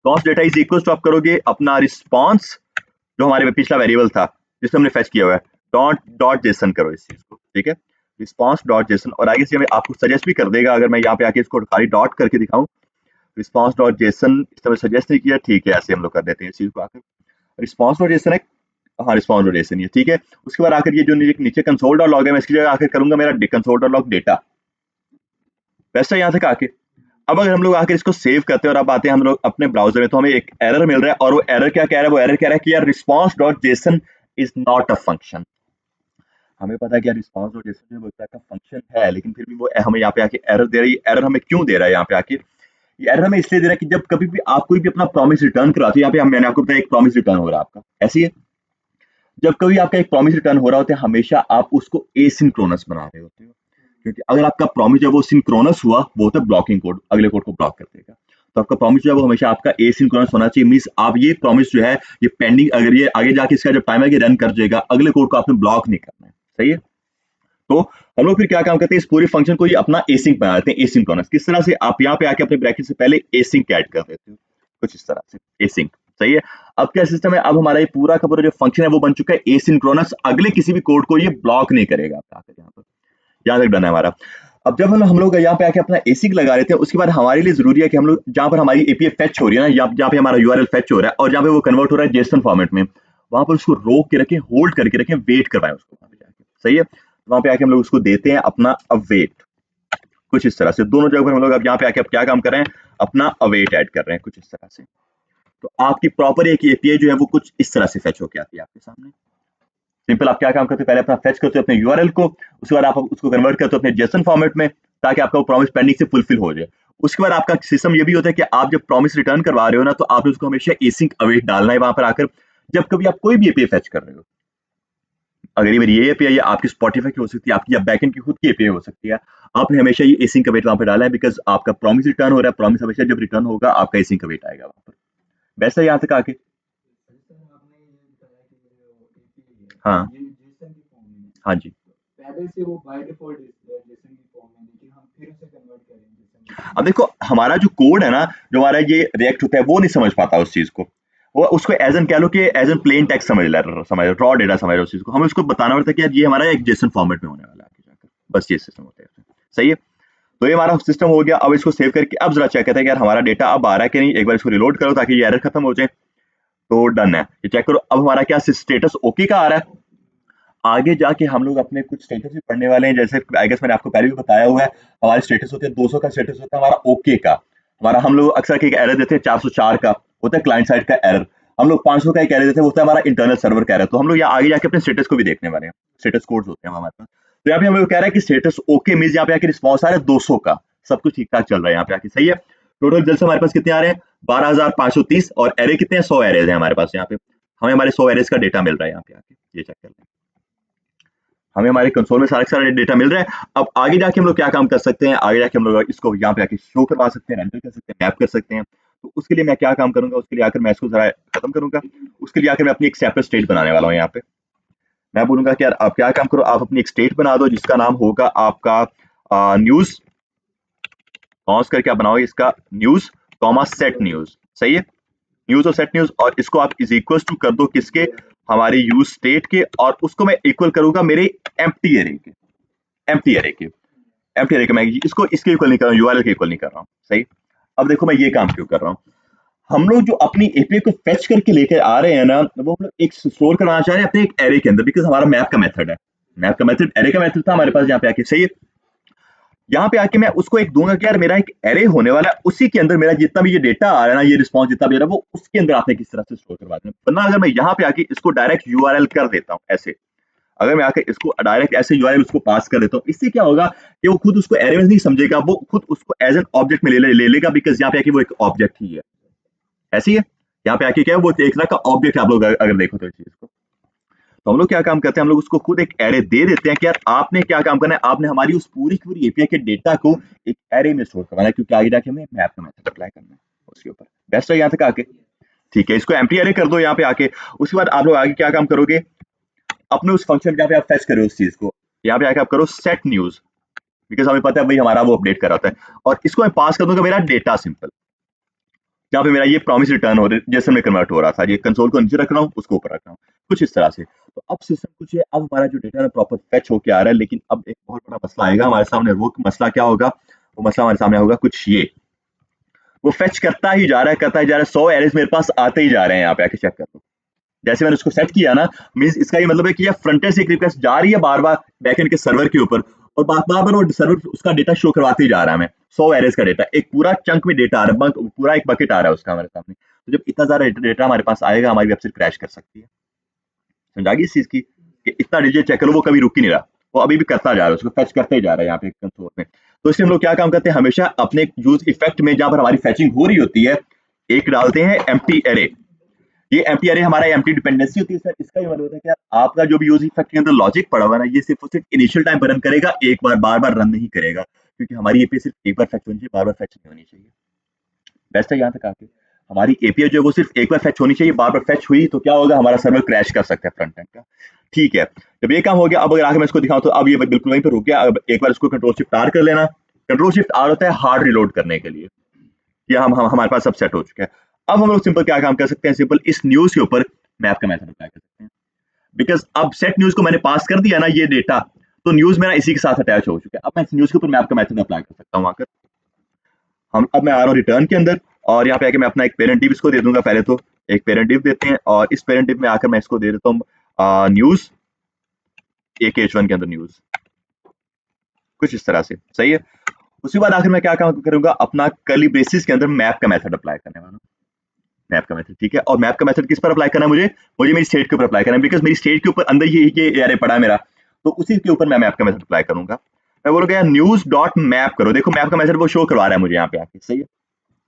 Const data is equal to आप करोगे अपना रिस्पांस, जो हमारे पिछला वेरिएबल था जिसमें हमने फेच किया हुआ है, डॉट जेसन करो इस चीज को, ठीक है, रिस्पांस डॉट जेसन। और आगे से हमें आपको सजेस्ट भी कर देगा, अगर मैं यहाँ पे आके इसको खाली डॉट करके दिखाऊं, रिस्पांस डॉट जेसन इस तरह सजेस्ट नहीं किया, ठीक है, ऐसे हम लोग कर देते हैं इस चीज को आकर, रिस्पांस डॉट जेसन है, हाँ रिस्पांस डॉट जेसन ये ठीक है। उसके बाद आकर ये जो नीचे कंसोल डॉट लॉग है, मैं इसकी जगह आकर करूंगा मेरा कंसोल डॉट लॉग डेटा, वैसा यहाँ तक आके। अब अगर हम लोग आकर इसको सेव करते हैं और अब आते हैं हम लोग अपने ब्राउजर में, तो हमें एक एरर मिल रहा है, और वो एरर क्या कह रहा है, वो एरर कह रहा है कि यार response dot JSON is not a function. हमें पता है कि यार रिस्पांस डॉट जेसन जो का फंक्शन है, लेकिन फिर भी वो हमें यहाँ पे आके एरर दे रही है। एरर हमें क्यों दे रहा है यहाँ पे आके, ये एरर हमें इसलिए दे रहा है कि जब कभी भी आप कोई भी अपना प्रॉमिस रिटर्न कराते हो, यहाँ पे मैंने आपको बताया एक प्रॉमिस रिटर्न हो रहा है आपका, ऐसी है, जब कभी आपका एक प्रॉमिस रिटर्न हो रहा होता है, हमेशा आप उसको एसिंक्रोनस बना रहे होते हो, क्योंकि अगर आपका प्रॉमिस जब वो सिंक्रोनस हुआ, वो होता है ब्लॉकिंग कोड, अगले कोड को ब्लॉक कर देगा। तो आपका प्रॉमिस जो है वो हमेशा आपका एसिंक्रोनस होना चाहिए, मींस आप ये प्रॉमिस जो है ये पेंडिंग, अगर ये आगे जाके इसका जब टाइम है रन कर जाएगा, अगले कोड को आपने ब्लॉक नहीं करना है, सही है। तो हम लोग फिर क्या काम करते हैं, इस पूरे फंक्शन को ये अपना एसिंक बना देते हैं, एसिंक्रोनस। किस तरह से, आप यहाँ पे आके अपने ब्रैकेट से पहले एसिंक ऐड कर देते हो, कुछ इस तरह से एसिंक, सही है। अब क्या सिस्टम है, अब हमारा ये पूरा का पूरा जो फंक्शन है वो बन चुका है एसिंक्रोनस, अगले किसी भी कोड को ये ब्लॉक नहीं करेगा। यहाँ पर यहाँ तक डन है हमारा। अब जब हम लोग यहाँ पे आके अपना एसिंक लगा लेते हैं, उसके बाद हमारे लिए जरूरी है कि हम लोग जहाँ पर हमारी एपीआई फेच हो रही है ना, जहाँ पे हमारा यूआरएल फेच हो रहा है और जहाँ पे वो कन्वर्ट हो रहा है जेसन फॉर्मेट में, वहां पर उसको रोक के रखें, होल्ड करके रखें, वेट करवाएं उसको वहां पे जाके, सही है। वहां पे आके हम लोग उसको देते हैं अपना अवेट, कुछ इस तरह से। दोनों जगह पर हम लोग अब यहाँ पे आके अब क्या काम कर रहे हैं, अपना अवेट ऐड कर रहे हैं कुछ इस तरह से। तो आपकी प्रॉपर एक एपीआई जो है वो कुछ इस तरह से फेच होके आती है आपके सामने। सिंपल, आप क्या काम करते हो, पहले अपना फेच करते हो अपने यूआरएल को, उसके बाद आप उसको कन्वर्ट करते हो अपने जेसन फॉर्मेट में, ताकि आपका वो प्रॉमिस पेंडिंग से फुलफिल हो जाए। उसके बाद आपका सिस्टम ये भी होता है कि आप जब प्रॉमिस रिटर्न करवा रहे हो ना, तो आपने उसको हमेशा एसिंक अवेट डालना है वहां पर आकर, जब कभी आप कोई भी एपीआई फेच कर रहे हो। अगर ये मेरी ये एपीआई है, आपकी स्पॉटिफाई की हो सकती है, आपकी या बैकएंड की खुद की एपीआई हो सकती है, आपने हमेशा ये एसिंक अवेट वहां पर डाला है, बिकॉज आपका प्रॉमिस रिटर्न हो रहा है, प्रॉमिस हमेशा जब रिटर्न होगा आपका एसिंक अवेट आएगा वहां पर। वैसा यहाँ तक आके, हाँ हाँ जी। पहले से वो बाय डिफॉल्ट जेसन की फॉर्म में, लेकिन हम फिर उसे कन्वर्ट करेंगे जेसन। अब देखो हमारा जो कोड है ना, जो हमारा ये रिएक्ट होता है, वो नहीं समझ पाता उस चीज को, वो उसको एज एन कह लो कि एज एन प्लेन टेक्स्ट समझ रॉ डेटा समझ रहा उस चीज को, हमें उसको बताना पड़ता है कि यार ये हमारा एक जेसन फॉर्मेट में होने वाला है आगे जाकर, बस ये सिस्टम होता है, सही है। तो ये हमारा सिस्टम हो गया। अब इसको सेव करके अब जरा चेक करते हैं कि यार हमारा डेटा अब आ रहा है कि नहीं, एक बार इसको रिलोड करो ताकि ये एरर खत्म हो जाए। तो डन है, ये चेक करो अब हमारा क्या स्टेटस ओके का आ रहा है। आगे जाके हम लोग अपने कुछ स्टेटस भी पढ़ने वाले हैं, जैसे आई गेस मैंने आपको पहले भी बताया हुआ है, हमारे स्टेटस होते हैं 200 का स्टेटस होता है हमारा ओके का। हमारा हम लोग अक्सर एक एरर देते हैं 404 का होता है क्लाइंट साइड का एरर, हम लोग 500 का एक एरर देते हैं, होता है हमारा इंटरनल सर्वर का एरर। तो हम लोग यहाँ आगे जाके अपने स्टेटस को भी देखने वाले हैं, स्टेटस कोड्स होते हैं हमारे पास। तो यहाँ पे हम लोग कह रहा है कि स्टेटस ओके मींस यहाँ पे आके रिस्पॉन्स आ रहा है 200 का, सब कुछ ठीक ठाक चल रहा है यहाँ पे आके, सही है। टोटल रिजल्ट हमारे पास कितने आ रहे हैं, 12,530, और एरे कितने हैं, 100 एरेज है हमारे पास यहाँ पे, हमें हमारे 100 एरेज का डेटा मिल रहा है यहाँ पे आके, ये चेक कर लें। हमें हमारे कंसोल में सारा डेटा मिल रहा है। अब आगे जाके हम लोग क्या काम कर सकते हैं, आगे जाके हम लोग इसको यहाँ पे आके शो करवा सकते हैं, रेंडर कर सकते हैं, मैप कर सकते हैं। तो उसके लिए मैं क्या काम करूंगा, उसके लिए आकर मैं इसको जरा खत्म करूंगा। उसके लिए आकर मैं अपनी एक सेपरेट स्टेट बनाने वाला हूँ। यहाँ पे मैं बोलूंगा कि यार आप क्या काम करो, आप अपनी एक स्टेट बना दो जिसका नाम होगा आपका न्यूज, कॉस करके आप बनाओगे इसका न्यूज कॉमा सेट न्यूज। सही है, न्यूज और सेट न्यूज, और इसको आप इज इक्वल टू कर दो किसके, हमारे यूज स्टेट के, और उसको मैं इक्वल करूंगा मेरे एम्प्टी एरे के, एम्प्टी एरे के, एम्प्टी एरे के। मैं इसको इसके इक्वल नहीं कर रहा हूँ, यूआरएल के इक्वल नहीं कर रहा हूँ। सही, अब देखो मैं ये काम क्यों कर रहा हूँ। हम लोग जो अपनी एपीआई को फेच करके लेकर आ रहे हैं ना, वो हम लोग एक स्टोर करना चाह रहे हैं अपने एक एरे के अंदर, बिकॉज हमारा मैप का मेथड है, मैप का मेथड एरे का मेथड था हमारे पास यहाँ पे आके। सही है, यहाँ पे आके मैं उसको एक दूंगा कि यार मेरा एक एरे होने वाला है, उसी के अंदर मेरा जितना भी ये डेटा आ रहा है ना, ये रिस्पॉन्स जितना भी आ रहा है, वो उसके अंदर आपने किस तरह से स्टोर करवा देना। वरना अगर मैं यहाँ पे आके इसको डायरेक्ट यूआरएल कर देता हूँ ऐसे, अगर मैं आकर इसको डायरेक्ट ऐसे यूआरएल उसको पास कर देता हूँ, इससे क्या होगा कि वो खुद उसको एरे में नहीं समझेगा, वो खुद उसको एज एन ऑब्जेक्ट में ले लेगा, बिकॉज यहाँ पे आके वो एक ऑब्जेक्ट ही है। ऐसी है, यहाँ पे आके क्या है, वो एक तरह का ऑब्जेक्ट आप लोग अगर देखो तो इस चीज को, तो हम लोग क्या काम करते हैं, हम लोग उसको खुद एक एरे दे देते हैं कि यार आपने क्या काम करना है, आपने हमारी उस पूरी की पूरी एपीआई के डेटा को एक एरे में स्टोर करवाना है, क्योंकि आगे जाके हमें मैप का मेथड अप्लाई करना है उसके ऊपर। बेस्ट है यहाँ तक आके, ठीक है, इसको एम्प्टी एरे कर दो यहाँ पे आके। उसके बाद आप लोग आगे क्या काम करोगे, अपने उस फंक्शन जहाँ पे आप फेच करो उस चीज को, यहाँ पे आके आप करो सेट न्यूज, बिकॉज हमें पता है भाई हमारा वो अपडेट कर रहा है, और इसको मैं पास कर दूंगा मेरा डेटा सिंपल, जहाँ पे मेरा ये प्रॉमिस रिटर्न हो रहा है, जैसे में कन्वर्ट हो रहा था, ये कंसोल को नीचे रख रहा हूँ, उसको ऊपर रख रहा हूँ, कुछ इस तरह से। तो अब सिस्टम कुछ है, अब हमारा जो डेटा है प्रॉपर फेच होके आ रहा है, लेकिन अब एक बहुत बड़ा मसला आएगा हमारे सामने। वो मसला क्या होगा, वो मसला हमारे सामने होगा कुछ ये, वो फेच करता ही जा रहा है, करता ही जा रहा है, 100 एरेज मेरे पास आते ही जा रहे हैं। यहाँ पे आके चेक कर लो, जैसे मैंने उसको सेट किया ना, मींस इसका ये मतलब है कि फ्रंट एंड से एक रिक्वेस्ट जा रही है बार बार बैकएंड के सर्वर के ऊपर, और बार बार वो सर्वर उसका डेटा शो करवाते ही जा रहा है हमें, 100 एरेज का डेटा, एक पूरा चंक में डेटा आ रहा है, पूरा एक बकेट आ रहा है उसका हमारे सामने। तो जब इतना ज्यादा डेटा हमारे पास आएगा, हमारी वेबसाइट क्रैश कर सकती है। समझा गई इस चीज की, कि इतना डिलीट चेक करो, वो कभी रुक ही नहीं रहा, वो अभी भी करता जा रहा है, उसको फेच करते ही जा रहा है यहाँ पे कंसोल में। तो इसलिए हम लोग क्या काम करते हैं, हमेशा अपने यूज इफेक्ट में जहां पर हमारी फेचिंग हो रही होती है, एक डालते हैं एम्प्टी एरे। ये एम्प्टी एरे हमारा एम्प्टी डिपेंडेंसी होती है सर। इसका ये मतलब होता है कि यार आपका जो भी यूज इफेक्ट के अंदर लॉजिक पड़ा हुआ है ना, ये सिर्फ और सिर्फ इनिशियल टाइम पर रन करेगा, एक बार बार बार रन नहीं करेगा, क्योंकि हमारी एपीआई सिर्फ एक बार फेच होनी चाहिए, बार बार फेच नहीं होनी चाहिए। बेस्ट है यहाँ तक आके, हमारी एपीआई जो है वो सिर्फ एक बार फेच होनी चाहिए, बार बार फेच हुई तो क्या होगा, हमारा सर्वर क्रैश कर सकता है फ्रंट एंड का। ठीक है, जब ये काम हो गया, अब अगर आगे मैं इसको दिखाऊं तो अब ये बिल्कुल वहीं पर रुक गया। अब एक बार इसको कंट्रोल शिफ्ट आर कर लेना, कंट्रोल शिफ्ट आर होता है हार्ड रिलोड करने के लिए, ये हम हमारे पास सब सेट हो चुका है। अब हम लोग सिंपल क्या काम कर सकते हैं, सिंपल इस न्यूज के ऊपर मैप का मेथड अप्लाई कर सकते हैं, बिकॉज अब सेट न्यूज को मैंने पास कर दिया ना ये डेटा, तो न्यूज मेरा इसी के साथ अटैच हो चुका है। अब मैं इस न्यूज के ऊपर मैप का मेथड अप्लाई कर सकता हूँ आकर। हम अब मैं आ रहा हूँ रिटर्न के अंदर, और यहाँ पे आके मैं अपना एक पेरेंट डिव इसको दे दूंगा। पहले तो एक पेरेंट डिव देते हैं, और इस पेरेंट डिव में आकर मैं इसको दे देता हूँ न्यूज AKH1 के अंदर न्यूज, कुछ इस तरह से। सही है, उसके बाद आखिर मैं क्या काम करूंगा, अपना कर्ली ब्रेसेस के अंदर मैप का मेथड अप्लाई करने वाला हूं, मैप का मेथड। ठीक है, और मैप का मेथड किस पर अप्लाई करना है, मुझे मेरी स्टेट के ऊपर अप्लाई करना है, बिकॉज मेरी स्टेट के ऊपर अंदर ये एरे पड़ा है मेरा, तो उसी के ऊपर मैं मैप का मेथड अप्लाई करूंगा। मैं बोलूंगा यार न्यूज डॉट मैप करो, देखो मैप का मेथड वो शो करवा रहा है मुझे यहाँ पे आके। सही है,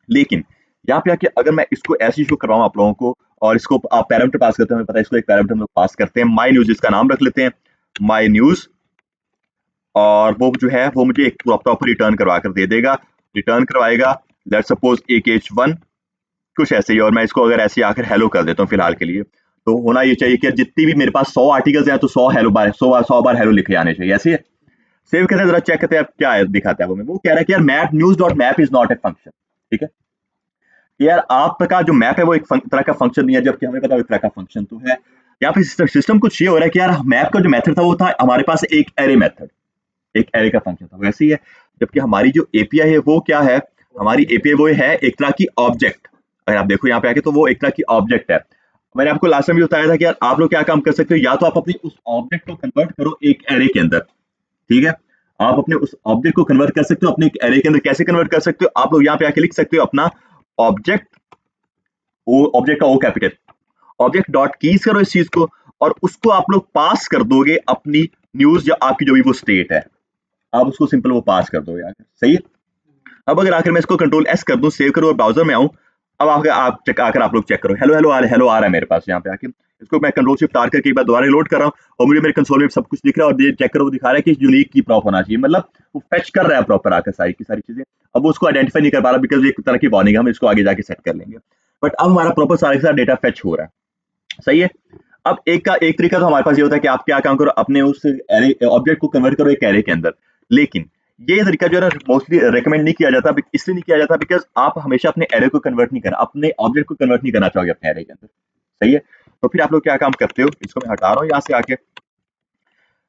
लेकिन यहाँ पे आके अगर मैं इसको ऐसे शो करवाऊँ आप लोगों को, और इसको आप पैरामीटर पास करते हैं, हमें पता है इसको एक पैरामीटर हम लोग पास करते हैं, माई न्यूज, इसका नाम रख लेते हैं माई न्यूज, और वो जो है वो मुझे एक प्रॉपर रिटर्न करवा कर दे देगा, रिटर्न करवाएगा लेट्स सपोज AKH1 कुछ ऐसे ही, और मैं इसको अगर ऐसे आकर हेलो कर देता हूँ फिलहाल के लिए, तो होना ये चाहिए कि जितनी भी मेरे पास 100 आर्टिकल्स हैं तो 100 हेलो बार 100 बार हेलो लिखे आने चाहिए। ऐसे सेव करते हैं, जरा चेक करते हैं क्या है, दिखाता है वो कह रहा है कि यार map news dot map is not a function. ठीक है, यार आपका जो मैप है वो एक तरह का फंक्शन नहीं है, जबकि हमें पता है एक तरह का फंक्शन तो है। यहाँ पे सिस्टम कुछ ये हो रहा है कि यार मैप का जो मेथड था वो था हमारे पास एक एरे मेथड, एक एरे का फंक्शन था, वैसे ही है। जबकि हमारी जो एपीआई है वो क्या है, हमारी एपीआई वो है एक तरह की ऑब्जेक्ट। अगर आप देखो यहाँ पे आके तो वो एक तरह की ऑब्जेक्ट है। मैंने आपको लास्ट टाइम भी बताया था कि यार आप लोग क्या काम कर सकते हो, या तो आप अपनी उस ऑब्जेक्ट को कन्वर्ट करो एक एरे के अंदर। ठीक है, आप अपने उस ऑब्जेक्ट को कन्वर्ट कर सकते हो अपने एक एरे के अंदर। कैसे कन्वर्ट कर सकते हो, आप लोग यहाँ पे आके लिख सकते हो अपना ऑब्जेक्ट, वो ऑब्जेक्ट का O capital, object dot keys करो इस चीज को, और उसको आप लोग पास कर दोगे अपनी न्यूज या आपकी जो भी वो स्टेट है, आप उसको सिंपल वो पास कर दोगे आकर। सही है, अब अगर आखिर मैं इसको कंट्रोल S कर दूं, सेव करूं और ब्राउजर में आऊं, अब आप चेक आकर आप लोग चेक करो, हेलो हेलो हेलो आ रहा है मेरे पास यहाँ पे आके, इसको मैं कंट्रोल शिफ्ट आर करके एक बार दोबारा लोड कर रहा हूँ और मुझे मेरे कंसोल में सब कुछ दिख रहा है और ये चेक करो वो दिखा रहा है कि यूनिक की प्रॉप होना चाहिए, मतलब वो फेच कर रहा है प्रॉपर आकर सारी की सारी चीजें। अब वो उसको आइडेंटिफाई नहीं कर पा रहा बिकॉज एक तरह की वार्निंग, हम इसको आगे जाके सेट कर लेंगे, बट अब हमारा प्रॉपर सारे के सारा डेटा फेच हो रहा है, सही है। अब एक तरीका तो हमारे पास ये होता है कि आप क्या काम करो, अपने उस ऑब्जेक्ट को कन्वर्ट करो एक एरे के अंदर, लेकिन ये तरीका जो है ना मोस्टली रेकमेंड नहीं किया जाता, इसलिए नहीं किया जाता बिकॉज आप हमेशा अपने एरे को कन्वर्ट नहीं करना, अपने ऑब्जेक्ट को कन्वर्ट नहीं करना चाहोगे अपने एरे के अंदर, सही है। तो फिर आप लोग क्या काम करते हो, इसको मैं हटा रहा हूँ यहाँ से आके,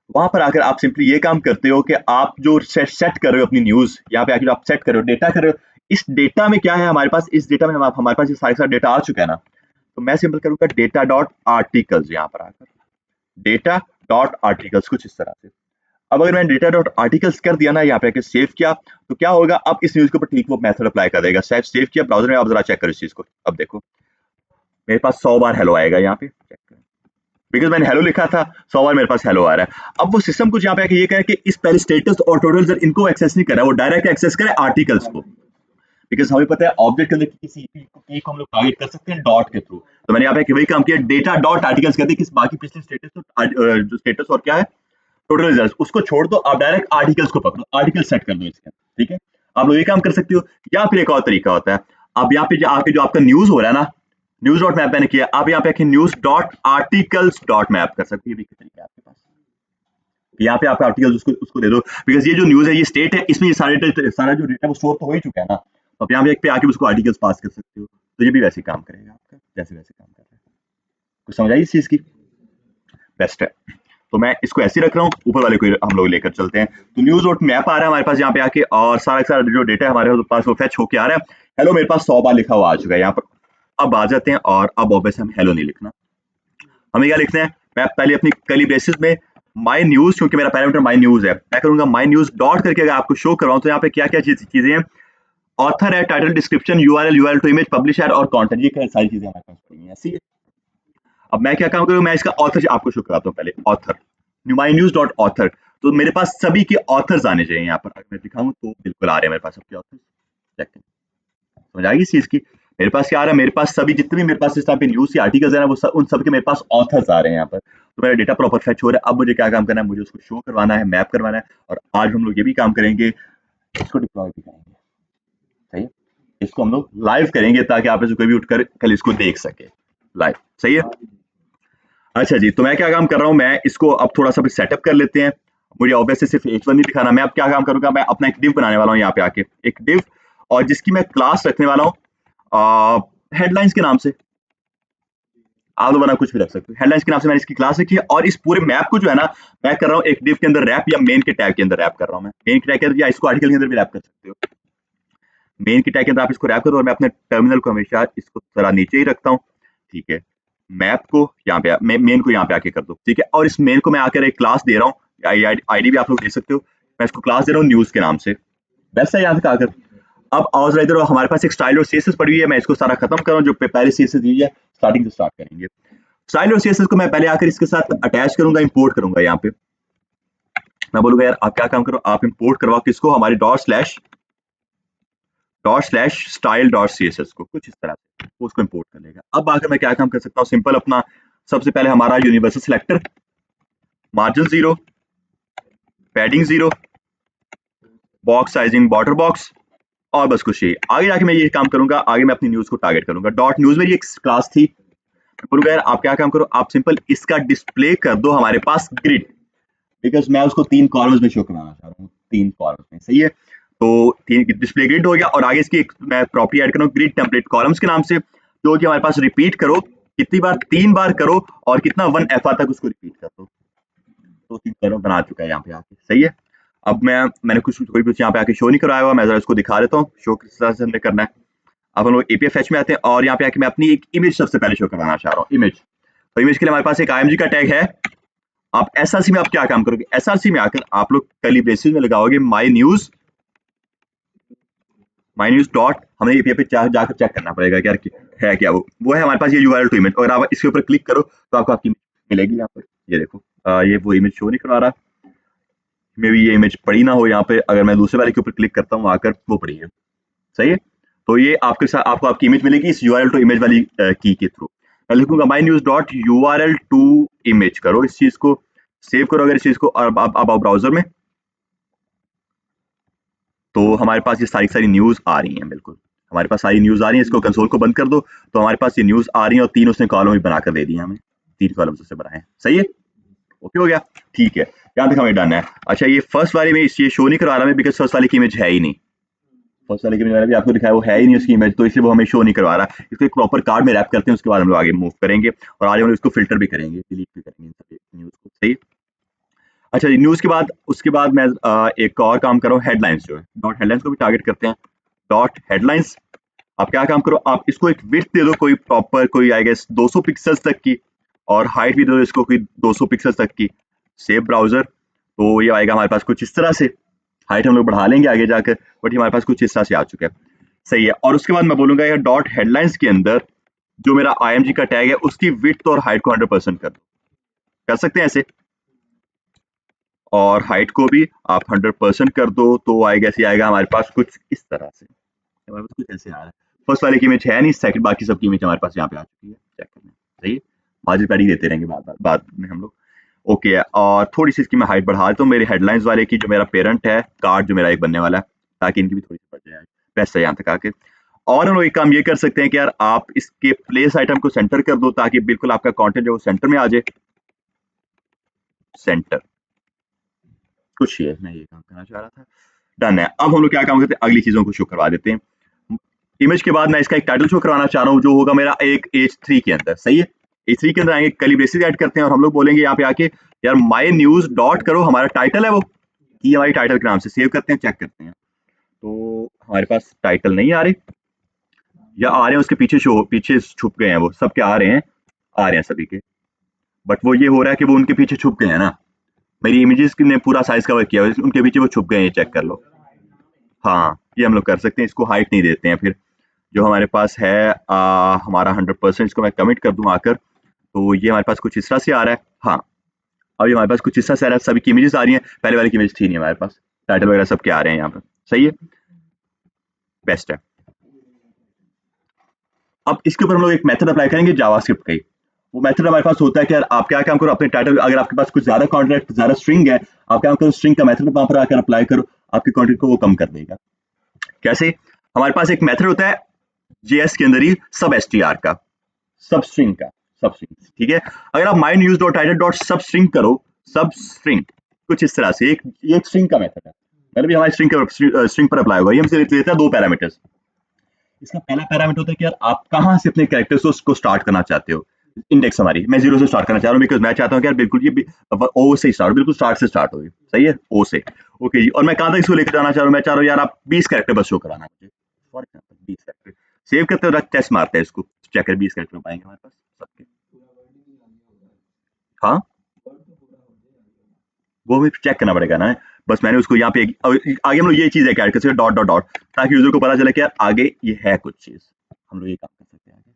वहां पर आकर आप सिंपली ये काम करते हो कि आप जो सेट कर रहे हो अपनी न्यूज, यहाँ पे आकर आप सेट कर रहे हो, डेटा कर रहे हो, इस डेटा में क्या है हमारे पास, इस डेटा में हमारे पास ये सारे डेटा आ चुका है ना, तो मैं सिंपल करूंगा डेटा डॉट आर्टिकल्स, यहाँ पर आकर डेटा डॉट आर्टिकल्स कुछ इस तरह से। अब अगर मैंने डेटा डॉट आर्टिकल्स कर दिया ना, यहाँ पे आके सेव किया, तो क्या होगा, अब इस न्यूज के ऊपर ठीक वो मेथड अप्लाई कर देगा, सेव किया ब्राउजर में, आप जरा चेक करो इस चीज को, अब देखो मेरे पास 100 बार हेलो आएगा यहाँ पे, चेक करें, बिकॉज मैंने हेलो लिखा था, 100 बार मेरे पास हेलो आ रहा है। अब वो सिस्टम कुछ यहाँ पे आके ये करे कि इस पहले स्टेटस और टोटल इनको एक्सेस नहीं कर रहा है, वो डायरेक्ट एक्सेस करे आर्टिकल्स को, बिकॉज हमें पता है ऑब्जेक्ट के अंदर किसी की को हम लोग टारगेट कर सकते हैं डॉट के थ्रू, तो मैंने यहाँ पे वही काम किया, डेटा डॉट आर्टिकल्स कहते हैं कि बाकी पिछले स्टेटस जो स्टेटस और क्या है टोटल रिजल्ट, उसको छोड़ दो, आप डायरेक्ट आर्टिकल्स को पकड़ो, आर्टिकल सेट कर दो इसके, ठीक है। आप लोग ये काम कर सकते हो, या फिर एक और तरीका होता है, आप यहाँ पे आके जो आपका न्यूज हो रहा है ना, न्यूज डॉट मैप मैंने किया, आप यहाँ पे आके news dot articles dot map कर सकते हो, ये भी एक तरीका है आपके पास, यहाँ पे आप आर्टिकल्स उसको उसको दे दो, बिकॉज ये जो न्यूज है ये स्टेट है, इसमें ये सारा जो डेटा वो स्टोर तो हो ही चुका है ना, तो आप यहाँ पे आके उसको आर्टिकल्स पास कर सकते हो, तो ये भी वैसे ही काम करेगा आपका, जैसे वैसे काम कर रहा है। कुछ समझ आई इस चीज की, बेस्ट है। तो मैं इसको ऐसे ही रख रहा हूँ, ऊपर वाले को हम लोग लेकर चलते हैं, तो न्यूज डॉट मैप आ रहा है हमारे पास यहाँ पे आके, और सारा का सारा जो डेटा है हमारे पास वो फेच होके आ रहा है, हेलो मेरे पास 100 बार लिखा हुआ आ चुका है यहाँ पर। अब आ जाते हैं, और अब ऑब्वियसली हम हेलो नहीं लिखना, हमें क्या लिखना है, मैं पहले अपनी कर्ली ब्रेसेस में माय न्यूज, क्योंकि मेरा पैरामीटर माय न्यूज है, मैं करूंगा माय न्यूज डॉट करके, अगर आपको शो करवाऊं तो यहाँ पे क्या क्या चीजें हैं, ऑथर है, title, description, URL to image, publisher और कंटेंट, ये सारी चीजें हमारे पास पड़ी हैं ऐसी है। अब मैं क्या काम करूँ, मैं इसका ऑथर आपको शो कराता हूँ, पहले ऑथर माई न्यूज डॉट ऑथर, तो मेरे पास सभी के ऑथर्स आने चाहिए यहाँ पर, अगर मैं दिखाऊं तो बिल्कुल आ रहे हैं मेरे पास सबके ऑथर्स, चेक समझ आएगी इस चीज की, मेरे पास क्या आ रहा है, मेरे पास सभी जितने भी मेरे पास इस टाइप के न्यूज के आर्टिकल्स है ना, वो उन सब के मेरे पास ऑथर्स आ रहे हैं यहाँ पर, तो मेरा डेटा प्रॉपर फेच हो रहा है। अब मुझे क्या काम करना है, मुझे उसको शो करवाना है, मैप करवाना है, और आज हम लोग ये भी काम करेंगे, इसको डिप्लॉय भी करेंगे, सही है, इसको हम लोग लाइव करेंगे ताकि आप इसे कोई भी उठकर कल इसको देख सके लाइव, सही है। अच्छा जी, तो मैं क्या काम कर रहा हूँ, मैं इसको अब थोड़ा सा सेटअप कर लेते हैं, मुझे ऑब्वियसली सिर्फ H1 नहीं दिखाना, मैं अब क्या काम करूंगा, मैं अपना एक डिव बनाने वाला हूँ यहाँ पे आके, एक डिव, और जिसकी मैं क्लास रखने वाला हूँ हेडलाइंस के नाम से, आप लोग बना कुछ भी रख सकते हो, हेडलाइंस के नाम से मैंने इसकी क्लास रखी है, और इस पूरे मैप को जो है ना, मैं कर रहा हूँ एक डिव के अंदर रैप, या मेन के टैग के अंदर रैप कर रहा हूँ, मैं मेन के टैग के अंदर, या इसको आर्टिकल के अंदर भी रैप कर सकते हो, मेन के टैग के अंदर आप इसको रैप करो, और मैं अपने टर्मिनल को हमेशा इसको जरा नीचे ही रखता हूँ, ठीक है, मैप को यहाँ पे मेन को यहाँ पे आके कर दो, ठीक है, और इस मेन को मैं आकर एक क्लास दे रहा हूँ, आईडी भी आप लोग दे सकते हो, मैं इसको क्लास दे रहा हूँ न्यूज के नाम से, वैसा यहाँ तक आकर। अब आओ जरा इधर, हमारे पास एक स्टाइल और सीएसएस पड़ी हुई है, मैं इसको सारा खत्म कर रहा हूँ, जो पहले सीएसएस दी है, स्टार्टिंग से स्टार्ट करेंगे, स्टाइल और सीएसएस को मैं पहले आकर इसके साथ अटैच करूंगा, इंपोर्ट करूंगा यहाँ पे, मैं बोलूंगा यार आप क्या काम करो, आप इंपोर्ट करवाओ किसको, हमारे dot slash style dot CSS को, कुछ इस तरह से वो उसको इंपोर्ट कर लेगा। अब आकर मैं क्या काम कर सकता हूँ, सिंपल अपना सबसे पहले हमारा universal selector, margin 0, padding 0, box sizing border box, और बस कुछ ही आगे जाके मैं ये काम करूंगा, आगे मैं अपनी न्यूज को टारगेट करूंगा, डॉट न्यूज मेरी एक क्लास थी, बोलूंगा यार आप क्या काम करो, आप सिंपल इसका डिस्प्ले कर दो हमारे पास ग्रिड, बिकॉज मैं उसको 3 कॉलम्स में शो कराना चाह रहा हूँ, 3 कॉलम्स में, सही है, तो 3 डिस्प्ले ग्रिड हो गया, और आगे इसकी मैं प्रॉपर्टी ऐड कर रहा हूँ ग्रिड टेम्पलेट कॉलम्स के नाम से, जो कि हमारे पास रिपीट करो, कितनी बार, 3 बार करो, और कितना 1 FR तक उसको रिपीट कर दो, तो 3 कॉलम बना चुका है यहाँ पे आके, सही है। अब मैंने कोई कुछ यहाँ पे आके शो नहीं कराया हुआ, मैं जरा इसको दिखा देता हूँ शो किस तरह से हमने करना है। अब हम लोग एपीआई फेच में आते हैं, और यहाँ पे आके मैं अपनी एक इमेज सबसे पहले शो करवाना चाह रहा हूँ, इमेज, तो इमेज के लिए हमारे पास एक IMG का टैग है। आप एसआरसी में आप क्या काम करोगे, एसआरसी में आकर आप लोग कर्ली ब्रेसेस में लगाओगे माय न्यूज डॉट, हमें एपीआई पे जाकर चेक करना पड़ेगा यार है क्या, वो है हमारे पास ये यूआरएल टू इमेज, और आप इसके ऊपर क्लिक करो तो आपको आपकी मिलेगी यहाँ पर, ये देखो ये वो इमेज शो नहीं करा रहा, मे भी ये इमेज पड़ी ना हो यहाँ पे, अगर मैं दूसरे वाले के ऊपर क्लिक करता हूँ आकर वो पड़ी है, सही है। तो ये आपके साथ आपको आपकी इमेज मिलेगी इस URL टू इमेज वाली की के थ्रू। मैं लिखूंगा mynews.url टू इमेज, करो इस चीज को, सेव करो अगर इस चीज को। अब आओ ब्राउजर में, तो हमारे पास ये सारी न्यूज आ रही हैं। बिल्कुल हमारे पास सारी न्यूज आ रही है। इसको कंसोल को बंद कर दो तो हमारे पास ये न्यूज आ रही है, और 3 उसने कॉलम भी बनाकर दे दिए हमें, 3 कॉलम उससे बनाए हैं। सही है, ओके हो गया, ठीक है, यहाँ तक हमें डन है। अच्छा ये फर्स्ट वाले में ये शो नहीं करवा रहा है बिकॉज फर्स्ट वाले की इमेज है ही नहीं। फर्स्ट वाले की इमेज मैंने भी आपको दिखाया वो है ही नहीं उसकी इमेज, तो इसलिए वो हमें शो नहीं करवा रहा। इसको एक प्रॉपर कार्ड में रैप करते हैं, उसके बाद हम लोग आगे मूव करेंगे और आगे हम लोग इसको फिल्टर भी करेंगे, डिलीट भी करेंगे न्यूज को। सही। अच्छा न्यूज के बाद उसके बाद मैं एक और काम कर रहा हूँ, हेडलाइंस जो है, डॉट हेडलाइंस को भी टारगेट करते हैं। डॉट हेडलाइंस, आप क्या काम करो, आप इसको एक विड्थ दे दो कोई प्रॉपर, कोई आई गेस 200 पिक्सल्स तक की, और हाइट भी दे दो इसको कोई 200 पिक्सल्स तक की। सेव ब्राउजर, तो ये आएगा हमारे पास कुछ इस तरह से। हाइट हम लोग बढ़ा लेंगे आगे जाकर, बट ये हमारे पास कुछ इस तरह से आ चुका है। सही है, और उसके बाद मैं बोलूंगा यार डॉट हेडलाइंस के अंदर जो मेरा IMG का टैग है उसकी विड्थ और हाइट को 100% कर दो। कर सकते हैं ऐसे, और हाइट को भी आप 100% कर दो, तो आई गेस ये आएगा हमारे पास कुछ इस तरह से। हमारे पास कुछ ऐसे आ रहा है। फर्स्ट वाले की इमेज है नहीं, सेकंड बाकी सबकी इमेज हमारे पास यहाँ पे आ चुकी है, चेक करना। सही है, मार्जिन पैडिंग देते रहेंगे बाद में हम लोग। ओके, और थोड़ी सी इसकी मैं हाइट बढ़ा देता हूँ मेरे हेडलाइंस वाले की, जो मेरा पेरेंट है कार्ड जो मेरा एक बनने वाला है, ताकि इनकी भी थोड़ी सी बढ़ जाए। बेस्ट है यहाँ तक आके। और हम लोग एक काम ये कर सकते हैं कि यार आप इसके प्लेस आइटम को सेंटर कर दो, ताकि बिल्कुल आपका कंटेंट जो वो सेंटर में आ जाए। सेंटर, कुछ ये मैं ये काम करना चाह रहा था। डन है। अब हम लोग क्या काम करते हैं, अगली चीजों को शो करवा देते हैं। इमेज के बाद मैं इसका एक टाइटल शो करवाना चाह रहा हूँ, जो होगा मेरा एक H3 के अंदर। सही है, H3 के अंदर आएंगे, कली ब्रेसेस ऐड करते हैं, और हम लोग बोलेंगे यहाँ पे आके यार माई न्यूज डॉट करो, हमारा टाइटल है वो, की हमारी टाइटल के नाम से सेव करते हैं, चेक करते हैं। तो हमारे पास टाइटल नहीं आ रहे, या आ रहे हैं उसके पीछे छुप गए हैं, वो सब क्या आ रहे हैं सभी के, बट वो ये हो रहा है कि वो उनके पीछे छुप गए हैं ना। मेरी इमेजेस ने पूरा साइज कवर किया, उनके पीछे वो छुप गए हैं, चेक कर लो। हाँ ये हम लोग कर सकते हैं, इसको हाइट नहीं देते हैं। फिर जो हमारे पास है हमारा 100%, इसको मैं कमिट कर दूं आकर, तो ये हमारे पास कुछ इस तरह से आ रहा है। हाँ अभी हमारे पास कुछ इस तरह से आ रहा है, सभी की इमेजेस आ रही हैं, पहले वाली की इमेज थी नहीं हमारे पास, टाइटल वगैरह सब के आ रहे हैं यहाँ पर। सही है, बेस्ट है। अब इसके ऊपर हम लोग एक मेथड अप्लाई करेंगे जावास्क्रिप्ट का ही। वो मेथड हमारे पास होता है कि यार आप क्या काम करो, अपने टाइटल, अगर आपके पास कुछ ज्यादा कॉन्टेंट ज्यादा स्ट्रिंग है, आप क्या करो स्ट्रिंग का मेथड वहां पर आकर अप्लाई करो, आपके कॉन्टेंट को वो कम कर देगा। कैसे, हमारे पास एक मेथड होता है JS के अंदर ही सब str का, सब स्ट्रिंग का, सब स्ट्रिंग। ठीक है, अगर आप mynews.title.substring करो, सब स्ट्रिंग कुछ इस तरह से, ये एक स्ट्रिंग का मेथड है, मतलब ये हमारे स्ट्रिंग पर अप्लाई होगा। ये हमसे लेता है 2 पैरामीटर्स। इसका पहला पैरामीटर होता है कि यार आप कहाँ से अपने कैरेक्टर्स को स्टार्ट करना चाहते हो। इंडेक्स हमारी, मैं 0 से स्टार्ट करना चाह रहा हूँ, बिकॉज मैं चाहता हूँ कि यार बिल्कुल ये O से स्टार्ट, बिल्कुल स्टार्ट से स्टार्ट हो। सही है, O से। ओके जी, और मैं कहाँ तक इसको लेकर जाना चाह रहा हूँ, मैं चाह रहा हूँ यार आप 20 कैरेक्टर बस शो कराना मुझे, फॉर एग्जाम्पल 20 कैरेक्टर। सेव करते हो, टेस्ट मारते हैं इसको, चेक कर 20 कैरेक्टर पाएंगे हमारे पास सबके। हाँ वो हमें चेक करना पड़ेगा ना, बस मैंने उसको यहाँ पे आगे हम लोग ये चीज है ऐड कर सकते, डॉट डॉट डॉट, ताकि यूजर को पता चले कि यार आगे ये है कुछ चीज, हम लोग ये काम कर सकते हैं आगे।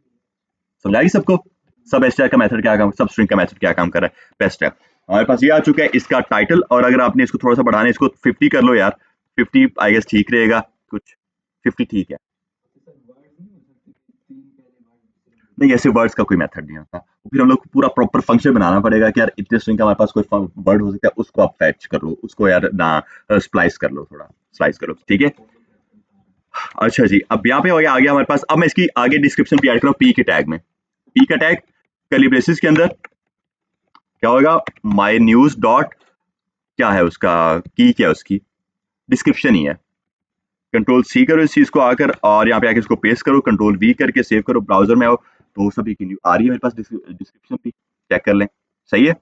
समझाएगी सबको, सब एस्ट्रा का मेथड क्या काम, सब स्ट्रिंग का मेथड क्या काम कर रहा है। बेस्ट है, हमारे पास ये आ चुका है इसका टाइटल। और अगर आपने इसको थोड़ा सा बढ़ाना, इसको 50 कर लो यार, 50 आई गेस ठीक रहेगा, कुछ 50 ठीक है। नहीं ऐसे वर्ड्स का कोई मेथड नहीं होता, फिर हम लोग को पूरा प्रॉपर फंक्शन बनाना पड़ेगा कि यार इतने स्ट्रिंग का हमारे पास कोई वर्ड हो सकता है, उसको आप फैच कर लो, उसको यार ना स्प्लाइस कर लो, थोड़ा स्लाइस कर लो। ठीक है, अच्छा जी, अब यहाँ पे हो गया, आ गया हमारे पास। अब मैं इसकी आगे डिस्क्रिप्शन भी ऐड कर रहा हूँ पी के टैग में। पी का टैग कर्ली ब्रेसेस के अंदर क्या होगा, माई न्यूज डॉट, क्या है उसका की, क्या है उसकी डिस्क्रिप्शन ही है। कंट्रोल C करो इस चीज को आकर, और यहाँ पे आके इसको पेस्ट करो, कंट्रोल V करके सेव करो, ब्राउजर में आओ, तो सभी की आ रही है मेरे पास डिस्क्रिप्शन भी, चेक कर लें। सही है,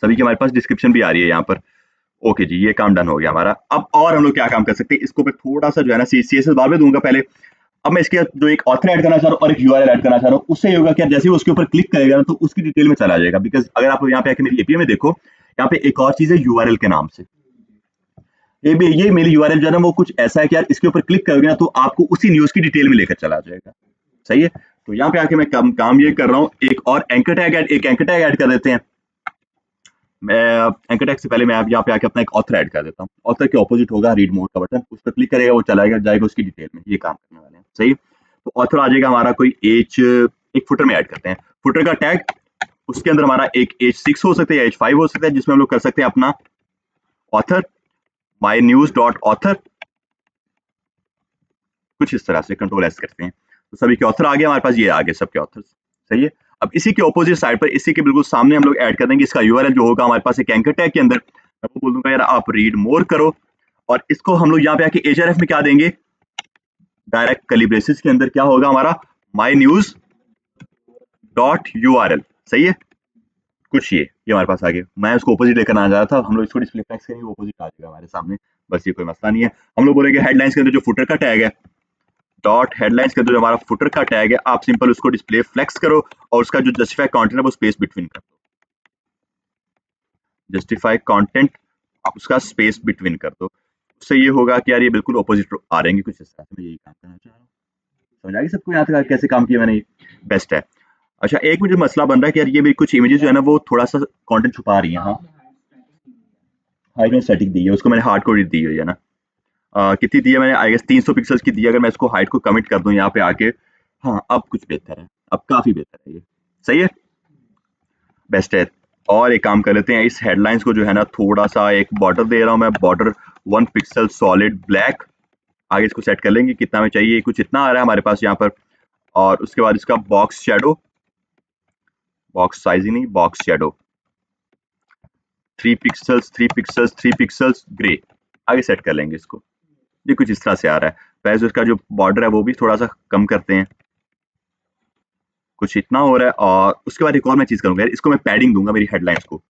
सभी की हमारे पास डिस्क्रिप्शन भी आ रही है यहाँ पर। ओके जी, ये काम डन हो गया हमारा। अब और हम लोग क्या काम कर सकते हैं, इसको मैं थोड़ा सा जो है ना CSS बाद में दूंगा पहले। अब मैं इसके जो एक ऑथर ऐड करना चाह रहा हूँ और एक URL ऐड करना चाह रहा हूँ, उससे ये होगा कि जैसे ही उसके ऊपर क्लिक करेगा ना, तो उसकी डिटेल में चला जाएगा। बिकॉज अगर आप यहाँ पे आके मेरी API में देखो, यहाँ पे एक और चीज है URL के नाम से। ये मेरी URL जो है ना, वो कुछ ऐसा है कि यार इसके ऊपर क्लिक करोगे ना, तो आपको उसी न्यूज की डिटेल में लेकर चला जाएगा। सही है, तो यहाँ पे आके मैं काम ये कर रहा हूँ, एक एंकर टैग ऐड कर देते हैं। मैं एंकर टेक्स्ट से पहले मैं यहाँ पे आके अपना एक ऑथर ऐड कर देता हूँ। ऑथर के ऑपोजिट होगा रीड मोर का बटन, उस पर क्लिक करेगा, वो चला जाएगा उसकी डिटेल में। ये काम करने वाले हैं, सही। तो ऑथर आ जाएगा हमारा कोई एज, एक फुटर में ऐड करते हैं। फुटर का टैग, उसके अंदर हमारा एक एज 6 हो सकता है या एज 5 हो सकता है, जिसमें हम लोग कर सकते हैं अपना ऑथर माई न्यूज डॉट ऑथर, कुछ इस तरह से कंट्रोल एस करते हैं। तो सभी के ऑथर आ गए हमारे पास, ये आ गए सबके ऑथर्स, सही है। अब इसी के ऑपोजिट साइड पर, इसी के बिल्कुल सामने हम लोग ऐड कर देंगे इसका यूआरएल जो होगा हमारे पास एक एंकर टैग के अंदर। मैं आपको बोल दूंगा यार आप रीड मोर करो, और इसको हम लोग यहाँ पे आके एचआरएफ में क्या देंगे, डायरेक्ट कलिब्रेसिस के अंदर क्या होगा हमारा माई न्यूज डॉट यूआरएल, सही है। कुछ ये हमारे पास आ गया। मैं उसको ऑपोजिट लेकर आ जा रहा था, हम लोग इसको डिस्प्ले फ्लेक्स करेंगे, ऑपोजिट आ जाएगा हमारे सामने, बस ये कोई मसला नहीं है। हम लोग बोलेंगे हेडलाइंस के अंदर जो फुटर का टैग है, डॉट हेडलाइंस के अंदर जो हमारा फुटर का टैग है, आप सिंपल उसको डिस्प्ले फ्लेक्स करो और उसका जो जस्टिफाई कंटेंट है वो स्पेस बिटवीन कर दो। जस्टिफाई कंटेंट आप उसका स्पेस बिटवीन कर दो, उससे ये होगा कि यार ये बिल्कुल ऑपोजिट आ रहेंगे। कुछ इस तरह से मैं यही काम करना चाह रहा हूँ। समझ आ गई सबको यहाँ तक कैसे काम किया मैंने, बेस्ट है। अच्छा, एक मुझे मसला बन रहा है कि यार ये भी कुछ इमेजेस जो है ना वो थोड़ा सा कंटेंट छुपा रही है। हाँ, हाइट में सेटिंग दी है, उसको मैंने हार्ड कोड दी हुई है ना। कितनी दी है मैंने, आई गेस 300 पिक्सल्स की दी है। अगर मैं इसको हाइट को कमिट कर दूं यहाँ पे आके, हाँ अब कुछ बेहतर है, अब काफी बेहतर है, ये सही है, बेस्ट है। और एक काम कर लेते हैं, इस हेडलाइंस को जो है ना थोड़ा सा एक बॉर्डर दे रहा हूँ मैं, बॉर्डर 1 पिक्सल सॉलिड ब्लैक। आगे इसको सेट कर लेंगे कितना में चाहिए, कुछ इतना आ रहा है हमारे पास यहाँ पर। और उसके बाद इसका बॉक्स शेडो, बॉक्स साइज ही नहीं, box shadow 3 pixels 3 pixels 3 pixels grey. आगे सेट कर लेंगे इसको, ये कुछ इस तरह से आ रहा है। वैसे उसका जो बॉर्डर है वो भी थोड़ा सा कम करते हैं, कुछ इतना हो रहा है। और उसके बाद एक और मैं चीज करूंगा, इसको मैं पैडिंग दूंगा मेरी हेडलाइंस को,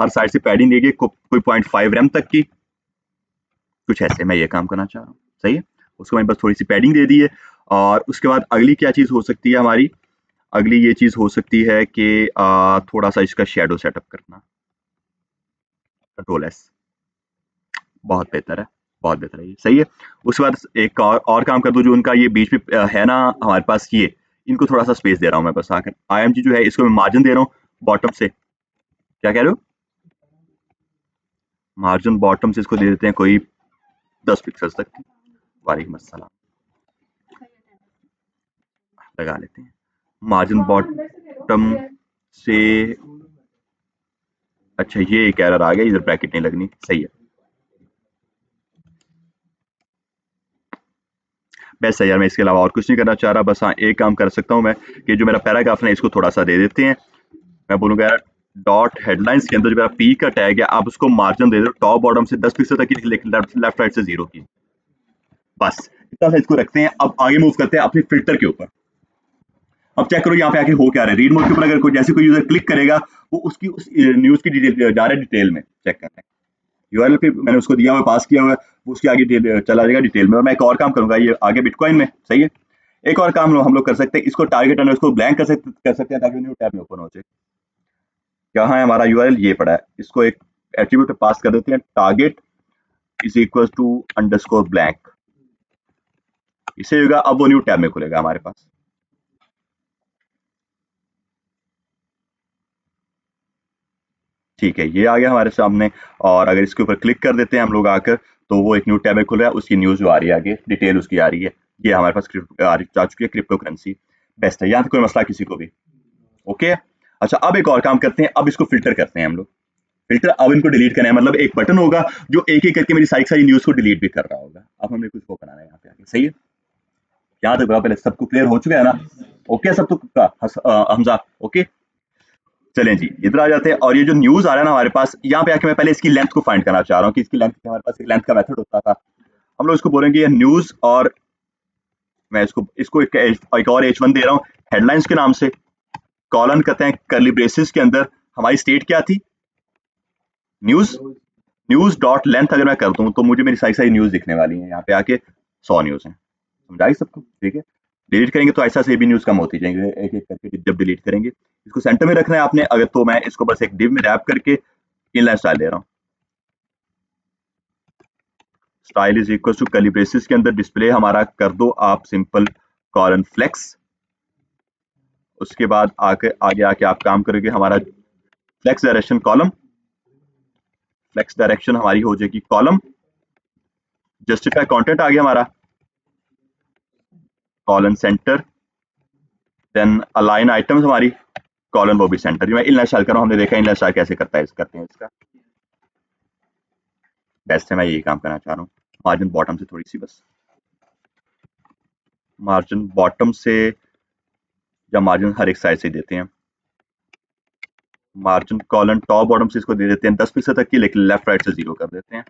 हर साइड से पैडिंग देगी कोई 0.5 रैम तक की, कुछ ऐसे मैं ये काम करना चाह रहा हूँ, सही है। उसको मैंने बस थोड़ी सी पैडिंग दे दी है। और उसके बाद अगली क्या चीज हो सकती है हमारी, अगली ये चीज हो सकती है कि थोड़ा सा इसका शेडो सेटअप करना, कंट्रोल एस, बहुत बेहतर है, बहुत बेहतर है, ये सही है। उसके बाद एक और काम कर दो, जो उनका ये बीच में है ना हमारे पास, ये इनको थोड़ा सा स्पेस दे रहा हूँ मैं बस आकर। IMG जो है इसको मैं मार्जिन दे रहा हूँ बॉटम से, क्या कह रहे हो, मार्जिन बॉटम से इसको दे देते हैं कोई 10 पिक्सल तक की। वालेकुम अस्सलाम, लगा लेते हैं मार्जिन बॉटम से। अच्छा, ये एक एरर आ गया, इधर ब्रैकेट नहीं लगनी, सही है, बेस्ट है यार। मैं इसके अलावा और कुछ नहीं करना चाह रहा, बस हाँ एक काम कर सकता हूँ मैं, कि जो मेरा पैराग्राफ है इसको थोड़ा सा दे देते हैं। मैं बोलूंगा यार डॉट हेडलाइंस के अंदर जो मेरा पी का टैग है, आप उसको मार्जिन दे दो टॉप बॉटम से 10 पिक्सल तक की, लेफ्ट राइट से 0 की, बस इतना सा इसको रखते हैं। अब आगे मूव करते हैं अपने फिल्टर के ऊपर। अब चेक करो यहाँ पे आके हो क्या रहा है, रीड मोड के ऊपर अगर कोई जैसे कोई यूजर क्लिक करेगा, वो उसकी उस न्यूज की डिटेल जा रहा है डिटेल में, चेक करना है। यूआरएल पे मैंने उसको दिया हुआ, पास किया हुआ है, वो उसकी आगे चला जाएगा डिटेल में। और मैं एक और काम करूंगा, ये आगे बिटकॉइन में, सही है। एक और काम हम लोग कर सकते हैं, इसको टारगेट अंडर इसको ब्लैंक कर सकते हैं ताकि न्यू टैब में ओपन हो जाए। यहाँ है हमारा यूआरएल, ये पड़ा है, इसको एक एट्रीब्यूट में पास कर देते हैं, target is equal to underscore blank. इससे होगा अब वो न्यू टैब में खुलेगा हमारे पास। ठीक है, ये आ गया हमारे सामने। और अगर इसके ऊपर क्लिक कर देते हैं हम लोग आकर, तो वो एक न्यू टैब में खुल रहा है, उसकी न्यूज जो आ रही है आगे, डिटेल उसकी आ रही है। ये हमारे पास आ चुकी है क्रिप्टो करेंसी, बेस्ट है, यहाँ तक कोई मसला किसी को भी, ओके। अच्छा, अब एक और काम करते हैं, अब इसको फिल्टर करते हैं हम लोग। फिल्टर, अब इनको डिलीट करना है, मतलब एक बटन होगा जो एक एक करके मेरी सारी न्यूज को डिलीट भी कर रहा होगा। अब हमें कुछ वो बनाना है यहाँ पे आगे, सही है। यहाँ तक पहले सबको क्लियर हो चुका है ना, ओके सब तो हमजा, ओके। चलें जी, इधर आ जाते हैं। और ये जो न्यूज आ रहा है ना हमारे पास, यहाँ पे आके मैं पहले इसकी लेंथ को फाइंड करना चाह रहा हूँ कि इसकी लेंथ, हमारे पास एक लेंथ का मेथड होता था, हम लोग इसको बोलेंगे ये न्यूज। और मैं इसको एक और H1 दे रहा हूँ हेडलाइंस के नाम से, कॉलन करते हैं कर्ली ब्रेसेस के अंदर। हमारी स्टेट क्या थी, न्यूज। न्यूज डॉट लेंथ अगर मैं कर दूं तो मुझे मेरी सारी न्यूज दिखने वाली है यहाँ पे आके, 100 न्यूज है, समझाई सबको, ठीक है। डिलीट करेंगे तो ऐसा से भी न्यूज कम होती जाएंगे एक एक करके जब डिलीट करेंगे। इसको सेंटर में रखना है आपने, अगर तो मैं इसको बस एक डिव में रैप करके इनलाइन स्टाइल दे रहा हूँ। Style is equal to curly braces के अंदर डिस्प्ले हमारा कर दो आप सिंपल कॉलन फ्लेक्स। उसके बाद आगे आके आप काम करोगे हमारा flex direction column, flex direction हमारी हो जाएगी कॉलम, जस्टिफाई कंटेंट आ गया हमारा, colon centre, then align items हमारी, कॉलन वो भी सेंटर। मैं इनलाइन स्टाइल कर रहा हूँ, हमने देखा इनलाइन स्टाइल कैसे करता है, करते हैं इसका। बेस्ट है, मैं यही काम करना चाह रहा हूँ। मार्जिन बॉटम से थोड़ी सी बस, मार्जिन बॉटम से या मार्जिन हर एक साइड से देते हैं, मार्जिन कॉलन टॉप बॉटम से इसको दे देते हैं 10 पिक्सल तक की, लेकिन लेफ्ट राइट से 0 कर देते हैं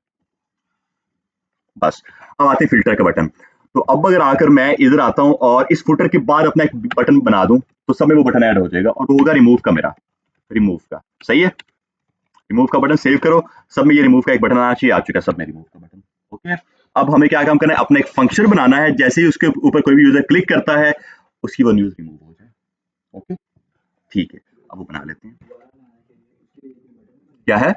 बस। अब आते हैं फिल्टर का बटन। तो अब अगर आकर मैं इधर आता हूं और इस फुटर के बाद अपना एक बटन बना दूं, तो सब में वो बटन ऐड हो जाएगा, और वो होगा रिमूव का, मेरा रिमूव का। सही है, रिमूव का बटन सेव करो, सब में ये रिमूव का एक बटन आना चाहिए, आ चुका सब में रिमूव का बटन। ओके, अब हमें क्या काम करना है, अपना एक फंक्शन बनाना है, जैसे ही उसके ऊपर कोई भी यूजर क्लिक करता है उसकी वो न्यूज रिमूव हो जाए। ओके ठीक है, अब वो बना लेते हैं। क्या है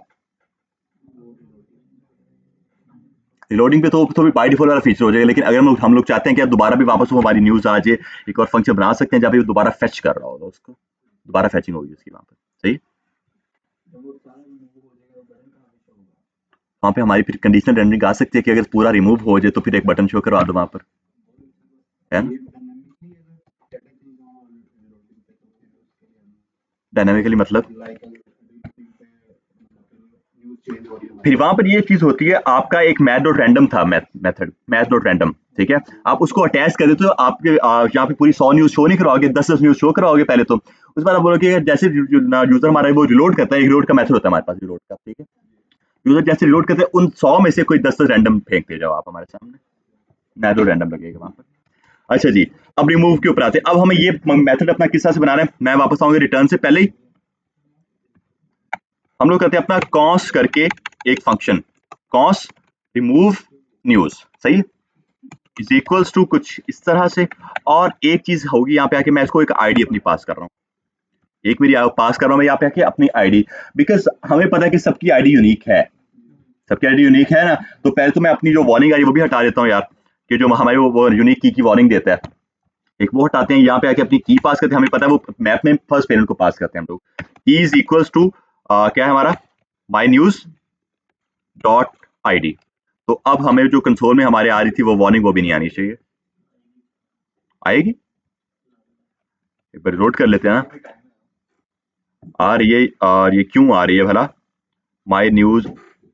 रिलोडिंग पे, तो भी बाय डिफॉल्ट वाला फीचर हो जाएगा, लेकिन अगर हम लोग चाहते हैं कि अब दोबारा भी वापस वो हमारी न्यूज आ जाए, एक और फंक्शन बना सकते हैं जहाँ पे दोबारा फेच कर रहा होगा, उसको दोबारा फेचिंग होगी उसकी वहाँ पर। सही, वहाँ पे हमारी फिर कंडीशनल रेंडरिंग आ सकती है कि अगर पूरा रिमूव हो जाए तो फिर एक बटन शो करवा दो वहाँ पर, है ना। डायनामिकली मतलब फिर वहां पर ये चीज होती है, आपका एक मैथ डॉट रैंडम था, मैथड मैथ डॉट रैंडम, ठीक है, आप उसको अटैच कर देते हो, आपके यहाँ पे पूरी 100 न्यूज शो नहीं कराओगे, 10 न्यूज शो कराओगे पहले तो, उसके बाद आप बोलोगे जैसे यूजर हमारा वो रिलोड करता है, रिलोड का मैथड होता है हमारे पास, रिलोड का, ठीक है, यूजर जैसे रिलोड करते हैं उन 100 में से कोई 10 रैंडम फेंक दे जाओ आप हमारे सामने, मैथ डॉट रैंडम लगेगा वहां पर। अच्छा जी, अब रिमूव के ऊपर आते हैं। अब हमें ये मेथड अपना किस तरह से बनाना है, मैं वापस आऊंगा रिटर्न से पहले ही, हम लोग करते हैं अपना कॉस करके एक फंक्शन, कॉस रिमूव न्यूज, सही, इज इक्वल्स टू कुछ इस तरह से, और एक चीज होगी यहाँ पे आके, मैं इसको एक आईडी अपनी पास कर रहा हूँ, एक मेरी पास कर रहा हूँ मैं यहाँ पे आके अपनी आईडी, बिकॉज हमें पता है कि सबकी आईडी यूनिक है, सबकी आईडी यूनिक है ना। तो पहले तो मैं अपनी जो वार्निंग आई वो भी हटा देता हूँ यार, कि जो हमारे वो यूनिक की वार्निंग देता है, एक वो हटाते हैं, यहाँ पे आके अपनी की पास करते हैं, हमें पता है वो मैप में फर्स्ट पेरेंट को पास करते हैं हम लोग, की इज इक्वल्स टू क्या है हमारा, माई न्यूज डॉट आईडी। तो अब हमें जो कंसोल में हमारे आ रही थी वो वार्निंग, वो भी नहीं आनी चाहिए, आएगी, एक बार लोड कर लेते हैं ना, आ रही है, और ये क्यों आ रही है भला, माई न्यूज,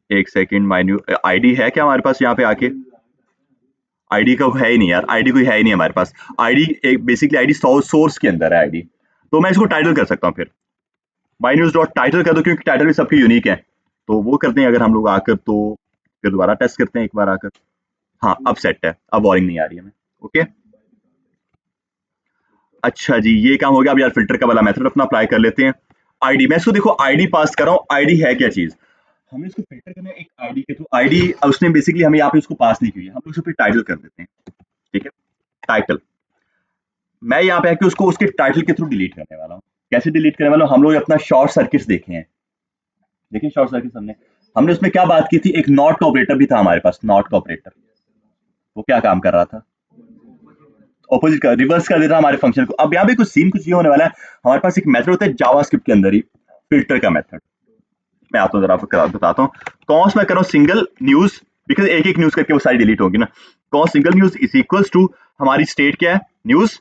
एक सेकंड, माई न्यूज आईडी है क्या हमारे पास, यहाँ पे आके आईडी का है ही नहीं यार, आईडी कोई है ही नहीं हमारे पास, आईडी एक बेसिकली आईडी सोर्स के अंदर है आईडी, तो मैं इसको टाइटल कर सकता हूँ फिर, माई न्यूज डॉट टाइटल कर दो, क्योंकि टाइटल भी सबके यूनिक है, तो वो करते हैं अगर हम लोग आकर, तो फिर दोबारा टेस्ट करते हैं एक बार आकर, हाँ अब सेट है, अब वार्निंग नहीं आ रही है हमें। ओके अच्छा जी, ये काम हो गया। अब यार फिल्टर का वाला मेथड अपना अप्लाई कर लेते हैं, आईडी, मैं इसको देखो आईडी पास कर रहा हूँ, आईडी है क्या चीज, हमें इसको फिल्टर करना है एक आईडी के थ्रू, आईडी उसने बेसिकली हमें यहाँ पे उसको पास नहीं की है, हम उसको फिर टाइटल कर देते हैं, ठीक है, टाइटल, मैं यहाँ पे आके उसको उसके टाइटल के थ्रू डिलीट करने वाला हूँ। कैसे डिलीट करने वाला हूँ, हम लोग अपना शॉर्ट सर्किट्स देखे हैं, देखिए शॉर्ट सर्किट्स हमने हमने उसमें क्या बात की थी, एक नॉट का ऑपरेटर भी था हमारे पास, नॉट का ऑपरेटर, वो क्या काम कर रहा था, ऑपोजिट का रिवर्स कर देता हमारे फंक्शन को। अब यहाँ पे कुछ सीन कुछ ये होने वाला है, हमारे पास एक मेथड होता है जावास्क्रिप्ट के अंदर ही, फिल्टर का मेथड, मैं आता हूँ जरा आपको बताता हूँ, कॉस मैं कर रहा हूँ सिंगल न्यूज, बिकॉज एक एक न्यूज करके वो सारी डिलीट होगी ना, const single news is equals to, हमारी स्टेट क्या है, न्यूज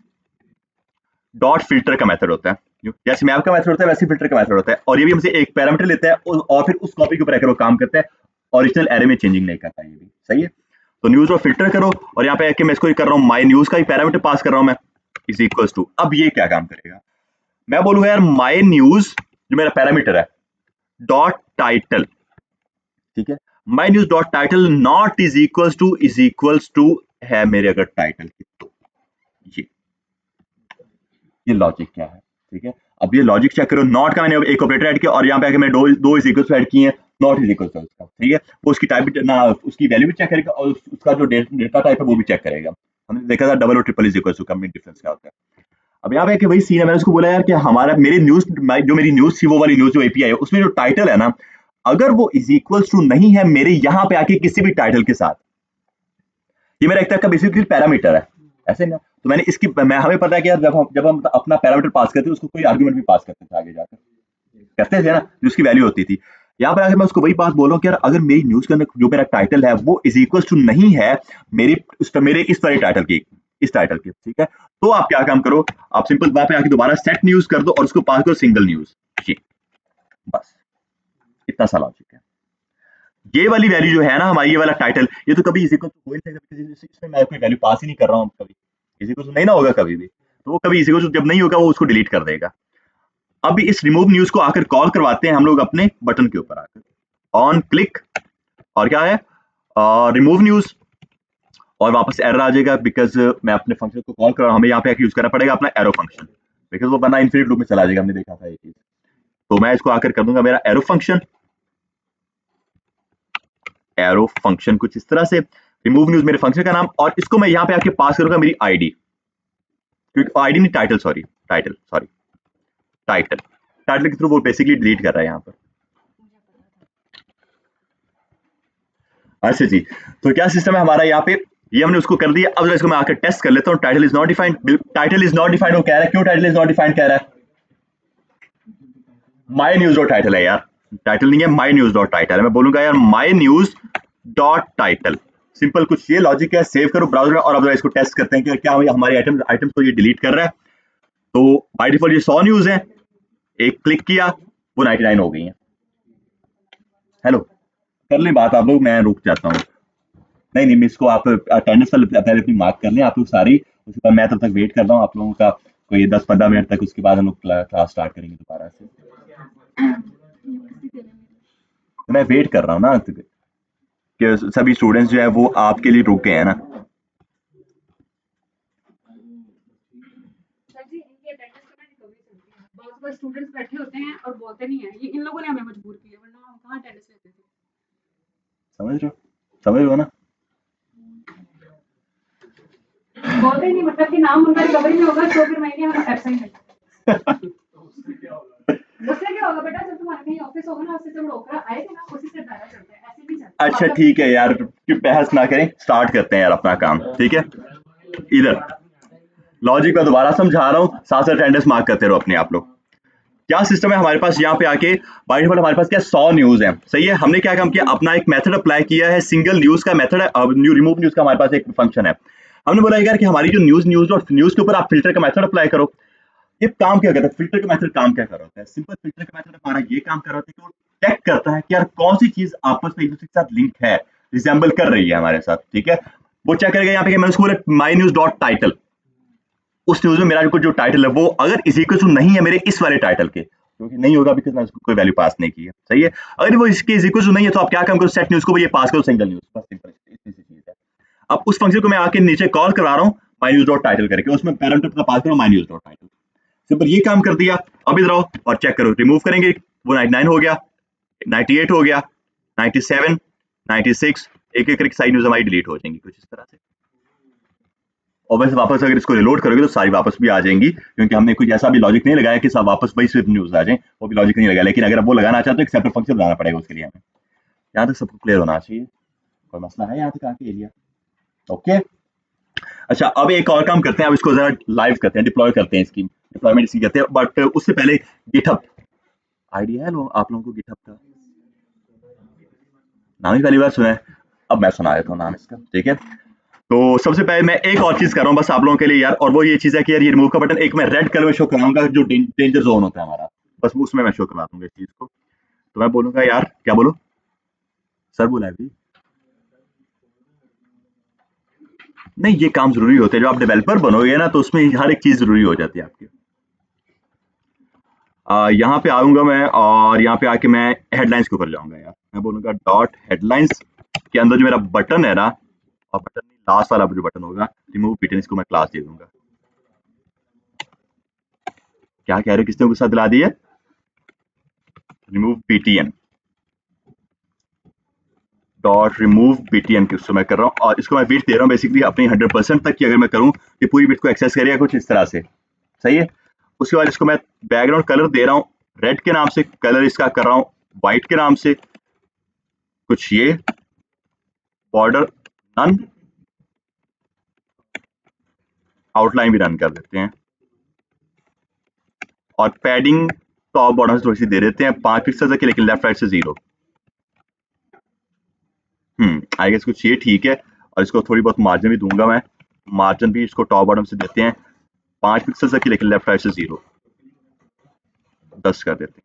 डॉट फिल्टर का मेथड होता है, जैसे मैप का मेथड होता है वैसे फिल्टर का मेथड होता है, और ये भी हमसे एक पैरामीटर लेता है और फिर उस कॉपी के ऊपर आकर वो काम करता है, ओरिजिनल एरे में चेंजिंग नहीं करता, ये भी सही है। तो न्यूज और फिल्टर करो, और यहाँ पे आके मैं इसको कर रहा हूँ, माई न्यूज का ही पैरामीटर पास कर रहा हूँ मैं, इज इक्वल्स टू, अब ये क्या काम करेगा, मैं बोलूंगा यार माई न्यूज जो मेरा पैरामीटर है डॉट टाइटल, ठीक है, my news dot title not is equals to है मेरे अगर टाइटल की, तो ये लॉजिक क्या है, ठीक है। अब ये लॉजिक चेक करो, नॉट का मैंने एक ऑपरेटर ऐड किया, और यहाँ पे आके मैं दो इज इक्वल्स ऐड किए हैं, नॉट इज इक्वल्स उसका, ठीक है, वो उसकी टाइप भी ना, उसकी वैल्यू भी चेक करेगा, और उसका जो डेटा टाइप है वो भी चेक करेगा। हमने देखा था डबल और ट्रिपल इज इक्वल्स का डिफरेंस क्या होता है। अब यहाँ पे वही सीन है, मैंने उसको बोला यार कि हमारा मेरी न्यूज जो मेरी न्यूज थी, वो वाली न्यूज जो एपीआई है, उसमें जो टाइटल है ना, अगर वो इज इक्वल्स टू नहीं है मेरे यहाँ पे आके किसी भी टाइटल के साथ, ये मेरा एक तरह का बेसिकली पैरामीटर है, ऐसे ना, तो मैंने इसकी मैं हमें पता है कि यार जब हम अपना पैरामीटर पास करते थे उसको कोई आर्गुमेंट भी पास करते थे आगे जाकर, करते थे ना, जो उसकी वैल्यू होती थी। यहाँ पर आकर मैं उसको वही बात बोल रहा हूँ कि यार अगर मेरी न्यूज के अंदर जो मेरा टाइटल है वो इज इक्वल टू नहीं है मेरे इस वाले टाइटल की, इस टाइटल की, ठीक है, तो आप क्या काम करो, आप सिंपल वहां पे आके दोबारा सेट न्यूज कर दो और उसको पास करो सिंगल न्यूज, ये बस इतना सा लॉजिक है। ये वाली वैल्यू जो है ना हमारी, ये वाला टाइटल, ये तो कभी इज इक्वल टू हो ही नहीं सकता, इसमें मैं कोई वैल्यू पास ही नहीं कर रहा हूँ कभी, इज इक्वल टू नहीं ना होगा कभी भी, तो वो कभी इज इक्वल टू जब नहीं होगा वो उसको डिलीट कर देगा। अब इस रिमूव न्यूज को आकर कॉल करवाते हैं हम लोग अपने बटन के ऊपर आकर, ऑन क्लिक, और क्या है, रिमूव न्यूज, और वापस एरर आ जाएगा बिकॉज मैं अपने फंक्शन को कॉल कर रहा हूँ, हमें यहाँ पे यूज करना पड़ेगा अपना एरो फंक्शन, बिकॉज वो बना इन्फिनिट लूप में चला जाएगा, हमने देखा था ये चीज। तो मैं इसको आकर कर दूंगा मेरा एरो फंक्शन कुछ इस तरह से, रिमूव न्यूज मेरे फंक्शन का नाम, और इसको मैं यहाँ पे आके पास करूंगा मेरी आईडी, क्योंकि आईडी नहीं टाइटल, सॉरी टाइटल, टाइटल के थ्रू वो बेसिकली डिलीट कर रहा है यहाँ पर। अच्छा जी, तो क्या सिस्टम है हमारा यहाँ पे, ये हमने उसको कर दिया। अब इसको मैं आकर टेस्ट कर लेता हूँ, title is not defined, title is not defined वो कह रहा है, क्यों टाइटल इज नॉट डिफाइंड कह रहा है, माई न्यूज डॉट टाइटल है यार, टाइटल नहीं है, माई न्यूज डॉट टाइटल है, मैं बोलूंगा यार माई न्यूज डॉट टाइटल, सिंपल कुछ ये लॉजिक है, सेव करो ब्राउजर में, और अब इसको टेस्ट करते हैं कि क्या हमारे आइटम्स को ये डिलीट कर रहा है। तो बाय डिफॉल्ट ये 100 न्यूज है, एक क्लिक किया वो 99 हो गई है। हेलो, कर लें बात आप लोग, मैं रुक जाता हूँ। नहीं नहीं, मिस को आप अटेंडेंस पहले अपनी मार्क कर लें आप लोग सारी, उसके बाद मैं तब तक वेट कर रहा हूँ आप लोगों का कोई 10-15 मिनट तक, उसके बाद हम लोग क्लास स्टार्ट करेंगे दोबारा से। मैं वेट कर रहा हूँ ना कि सभी स्टूडेंट्स जो है वो आपके लिए रुके हैं ना। सर जी इनकी अटेंडेंस तो ना रिकवरी चलती है, बहुत बार स्टूडेंट्स बैठे होते हैं और बोलते नहीं है, ये इन लोगों ने हमें मजबूर किया, वरना हम कहाँ अटेंडेंस लेते थे। समझ रहे हो ना। बोलते ही नहीं, मतलब कि नाम उनका रिकवरी में होगा तो फिर महीने हम एब्सेंट हैं। उससे क्या होगा बेटा, जब तुम्हारा कहीं ऑफिस होगा ना, उससे जब रोकरा आएगा ना, उसी से दायरा चलता है, ऐसे नहीं चलता। अच्छा ठीक है यार, कि बहस ना करें, स्टार्ट करते हैं यार अपना काम, ठीक है। इधर लॉजिक मैं दोबारा समझा रहा हूँ, साथ साथ अटेंडेंस मार्क करते रहो अपने आप लोग। क्या सिस्टम है हमारे पास यहाँ पे आके, बाय डिफॉल्ट हमारे पास क्या 100 न्यूज है, सही है। हमने क्या काम किया, अपना एक मेथड अप्लाई किया है, सिंगल न्यूज का मेथड है, रिमूव न्यूज का हमारे पास एक फंक्शन है। हमने बोला यार कि हमारी जो न्यूज और न्यूज के ऊपर आप फिल्टर का मेथड अप्लाई करो। ये काम क्या करता है, फिल्टर का मेथड काम क्या कर रहा होता है, सिंपल फिल्टर का मेथड हमारा ये काम कर रहा होता है कि वो चेक करता है कि यार कौन सी चीज आपस में एक दूसरे के साथ लिंक है, रिजेंबल कर रही है हमारे साथ, ठीक है। वो चेक करेगा यहाँ पे, मैंने उसको बोला माई न्यूज डॉट टाइटल, उस न्यूज में मेरा जो टाइटल है वो अगर इज इक्वल टू नहीं है मेरे इस वाले टाइटल के, क्योंकि नहीं होगा बिकॉज मैंने उसको कोई वैल्यू पास नहीं की है, सही है। अगर वो इसके इज इक्वल टू नहीं है तो आप क्या काम करो, सेट न्यूज को ये पास करो सिंगल न्यूज, बस सिंपल इतनी सी चीज है। अब उस फंक्शन को मैं आके नीचे कॉल करा रहा हूँ माई न्यूज डॉट टाइटल करके, उसमें पैरामीटर का पास करो माई न्यूज डॉट टाइटल, सिंपल ये काम कर दिया। अब इधर आओ और चेक करो, रिमूव करेंगे, वो 99 हो गया, 98 हो गया, 97, 96, एक एक करके सारी न्यूज हमारी डिलीट हो जाएंगी कुछ इस तरह से। और वैसे वापस अगर इसको रिलोड करोगे तो सारी वापस भी आ जाएंगी, क्योंकि हमने कुछ ऐसा भी लॉजिक नहीं लगाया कि सब वापस वही सिर्फ न्यूज आ जाए, वो भी लॉजिक नहीं लगाया। लेकिन अगर आप वो लगाना चाहते हो एक सेपरेट फंक्शन बनाना पड़ेगा उसके लिए हमें। यहाँ तक सबको क्लियर होना चाहिए, कोई मसला है यहाँ तक आके एरिया, ओके। अच्छा अब एक और काम करते हैं, अब इसको जरा लाइव करते हैं, डिप्लॉय करते हैं, इसकी डिप्लॉयमेंट इसकी करते हैं, बट उससे पहले गिटहब आइडिया है आप लोगों को गिटहब का नाम ही पहली बार सुना है, अब मैं सुना देता हूँ नाम इसका, ठीक है। तो सबसे पहले मैं एक और चीज कर रहा हूँ बस आप लोगों के लिए यार, और वो ये चीज है कि यार ये रिमूव का बटन एक मैं रेड कलर में शो कराऊंगा, जो डेंजर जोन होता है हमारा, बस उसमें मैं शो करवा दूंगा इस चीज को। तो मैं बोलूंगा यार, क्या बोलो सर, बोला है भी नहीं, ये काम जरूरी होते हैं, जब आप डेवलपर बनोगे ना तो उसमें हर एक चीज जरूरी हो जाती है आपकी। यहाँ पे आऊंगा मैं, और यहाँ पे आके मैं हेडलाइंस के ऊपर जाऊंगा यार, मैं बोलूंगा डॉट हेडलाइंस के अंदर जो मेरा बटन है ना, और बटन लास्ट वाला जो बटन होगा रिमूव बटन, इसको मैं क्लास दे दूंगा। क्या कह रहे हो, किसने गुस्सा दिला दिया, remove BTN dot remove BTN की उससे मैं कर रहा हूँ, और इसको मैं वेट दे रहा हूँ बेसिकली अपनी 100% तक की, अगर मैं करूँ कि पूरी बिट को एक्सेस करेगा कुछ इस तरह से, सही है। उसके बाद इसको मैं बैकग्राउंड कलर दे रहा हूँ रेड के नाम से, कलर इसका कर रहा हूँ व्हाइट के नाम से, कुछ ये बॉर्डर नन, आउटलाइन भी रन कर देते हैं, और पैडिंग टॉप बॉटम से थोड़ी सी दे देते हैं 5 पिक्सल की, लेकिन लेफ्ट राइट से 0। आई गेस कुछ ये ठीक है। और इसको थोड़ी बहुत मार्जिन भी दूंगा मैं, मार्जिन भी इसको टॉप बॉटम से देते हैं 5 पिक्सल की, लेकिन लेफ्ट राइट से 0, 10 कर देते हैं।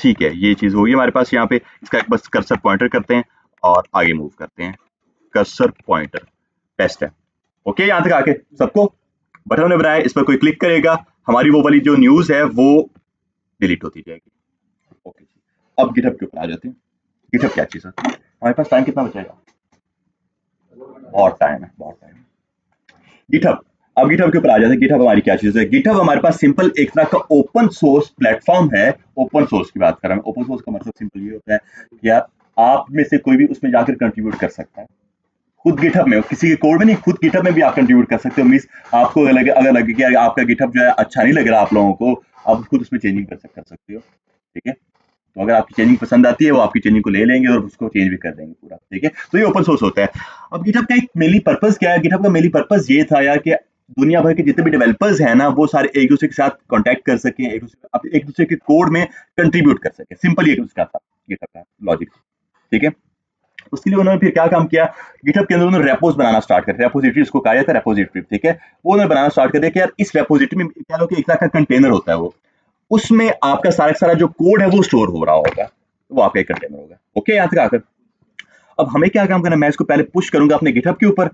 ठीक है, ये चीज होगी हमारे पास यहाँ पे। इसका एक बस कर्सर पॉइंटर करते हैं और आगे मूव करते हैं। कर्सर पॉइंटर बेस्ट है। ओके, यहाँ तक आके सबको बटन ने बनाया, इस पर कोई क्लिक करेगा, हमारी वो वाली जो न्यूज है वो डिलीट होती जाएगी। ओके, अब गिटहब के ऊपर आ जाते हैं। गिटहब क्या चीज है, हमारे पास टाइम कितना बचेगा? बहुत टाइम है, बहुत टाइम। गिटहब, अब गिटहब के ऊपर आ जाते हैं। गिटहब हमारी क्या चीज है? गिटहब हमारे पास सिंपल एक तरह का ओपन सोर्स प्लेटफॉर्म है। ओपन सोर्स की बात कर रहा हूं। ओपन सोर्स का मतलब सिंपल ये होता है कि यार आप में से कोई भी उसमें जाकर कंट्रीब्यूट कर सकता है। खुद गिटहब में, किसी के कोड में नहीं, खुद गिटहब में भी आप कंट्रीब्यूट कर सकते हो। मींस आपको अगर लगे कि आपका गिटहब जो है अच्छा नहीं लग रहा आप लोगों को, आप खुद उसमें चेंजिंग कर सकते हो। ठीक है, तो अगर आपकी चेंजिंग पसंद आती है वो आपकी चेंजिंग को ले लेंगे और उसको चेंज भी कर देंगे पूरा। ठीक है, तो ये ओपन सोर्स होता है। अब गिटहब का एक मेनली पर्पस क्या है? गिटहब का मेनली पर्पस ये था यार कि दुनिया भर के जितने भी डेवलपर्स हैं ना, वो सारे एक दूसरे के साथ कांटेक्ट कर सकें, एक दूसरे के कोड में कंट्रीब्यूट कर सकें। सिंपल ये उसका था गिटहब का लॉजिक। ठीक है, उसके लिए उन्होंने फिर क्या काम किया? गिटहब के अंदर उन्होंने रेपोज बनाना स्टार्ट कर, रेपोजिटरी उसको कहा जाता है, रेपोजिटरी। ठीक है, वो उन्होंने बनाना स्टार्ट कर दिया कि यार इस रेपोजिटरी में क्या लो कि एक तरह का कंटेनर होता है, वो उसमें आपका सारा जो कोड है वो स्टोर हो रहा होगा, वो आपका एक कंटेनर होगा। ओके, यहाँ तक आकर अब हमें क्या काम करना है? मैं इसको पहले पुश करूंगा अपने गिटहब के ऊपर,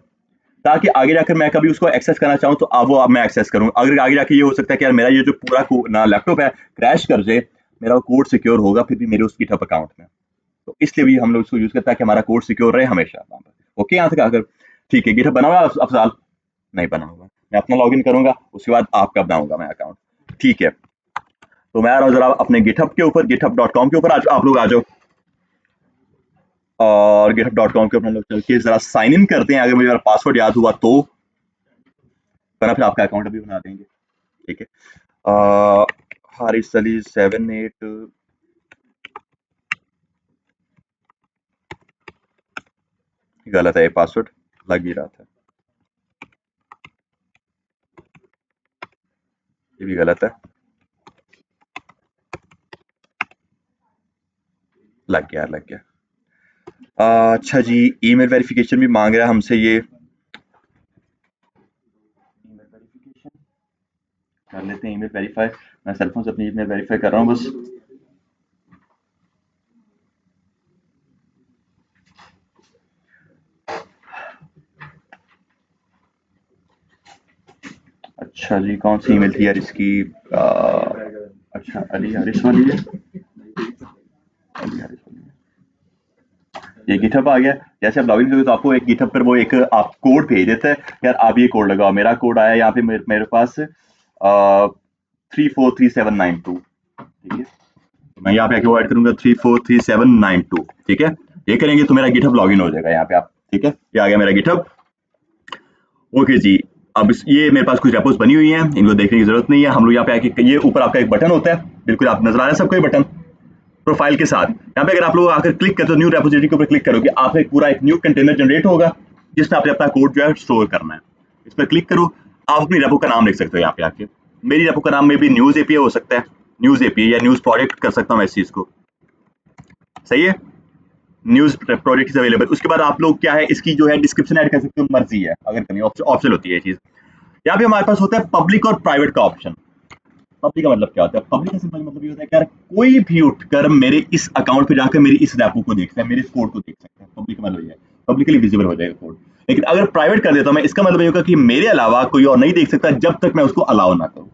ताकि आगे जाकर मैं कभी उसको एक्सेस करना चाहूँ तो अब मैं एक्सेस करूँ। अगर आगे जाके ये हो सकता है कि यार मेरा ये जो पूरा लैपटॉप है क्रैश कर जाए, मेरा कोड सिक्योर होगा फिर भी मेरे उस गिटहब अकाउंट में। तो इसलिए भी हम लोग इसको यूज करते हैं कि हमारा कोड सिक्योर रहे हमेशा। ओके, यहाँ तक आकर ठीक है। गिटहब बना हुआ अब साल नहीं बना होगा, मैं अपना लॉगिन करूंगा, उसके बाद आपका बनाऊंगा मैं अकाउंट। ठीक है, तो मैं आ रहा हूँ जरा अपने गिटहब के ऊपर, github.com के ऊपर आप लोग आ जाओ और github.com के ऊपर हम लोग चल के जरा साइन इन करते हैं। अगर मुझे मेरा पासवर्ड याद हुआ तो, वरना फिर आपका अकाउंट अभी बना देंगे। ठीक है, हारिस अली 78 गलत है, ये पासवर्ड लग ही रहा था, ये भी गलत है, लग गया। अच्छा जी, ईमेल वेरिफिकेशन भी मांग रहा है हमसे। ये ईमेल वेरिफिकेशन कर लेते हैं, ईमेल वेरीफाई। मैं सेलफोन से अपनी ईमेल वेरीफाई कर रहा हूँ बस। अच्छा जी, कौन सी ईमेल थी यार इसकी? अच्छा, अली हारिस वाली है, अली हारिस वाली है। ये गिटहब आ गया। जैसे आप लॉगिन करोगे तो आपको एक गिटहब पर वो एक आप कोड भेज देता है, यार आप ये कोड लगाओ। मेरा कोड आया यहाँ पे मेरे पास 343792। ठीक है, तो मैं यहाँ पे आके वो ऐड करूंगा 343792। ठीक है, ये करेंगे तो मेरा गिटहब लॉगिन हो जाएगा यहाँ पे आप। ठीक है, ये आ गया मेरा गिटहब। ओके जी, अब ये मेरे पास कुछ रेपोज बनी हुई हैं, इनको देखने की जरूरत नहीं है। हम लोग यहाँ पे आके, ये ऊपर आपका एक बटन होता है, बिल्कुल आप नजर आ रहा है सबको ये बटन प्रोफाइल के साथ। यहाँ पे अगर आप लोग आकर क्लिक करते हो, न्यू रेपोजिटरी के ऊपर क्लिक करोगे, आपका एक पूरा एक न्यू कंटेनर जनरेट होगा जिसमें आपने अपना कोड जो है स्टोर करना है। इस पर क्लिक करो, आप अपनी रेपो का नाम लिख सकते हो यहाँ पे आके। मेरी रेपो का नाम में भी न्यूज एपीआई हो सकता है, न्यूज एपीआई या न्यूज प्रोजेक्ट कर सकता हूँ मैं इस चीज को। सही है, न्यूज प्रोजेक्ट इज अवेलेबल। उसके बाद आप लोग क्या है, इसकी जो है डिस्क्रिप्शन ऐड कर सकते हो, मर्जी है अगर करनी, ऑप्शन होती है ये चीज। यहाँ पे हमारे पास होता है पब्लिक और प्राइवेट का ऑप्शन। पब्लिक का मतलब क्या होता है? पब्लिक का सिंपल मतलब ये होता है कि यार कोई भी उठकर मेरे इस अकाउंट पे जाकर मेरी इस रेपो को देख सकता है, मेरे इस कोड को देख सकता है। पब्लिक का मतलब ये है, पब्लिकली विजिबल हो जाएगा कोड। लेकिन अगर प्राइवेट कर देता हूं मैं, इसका मतलब ये होगा कि मेरे अलावा कोई और नहीं देख सकता जब तक मैं उसको अलाउ ना करूं।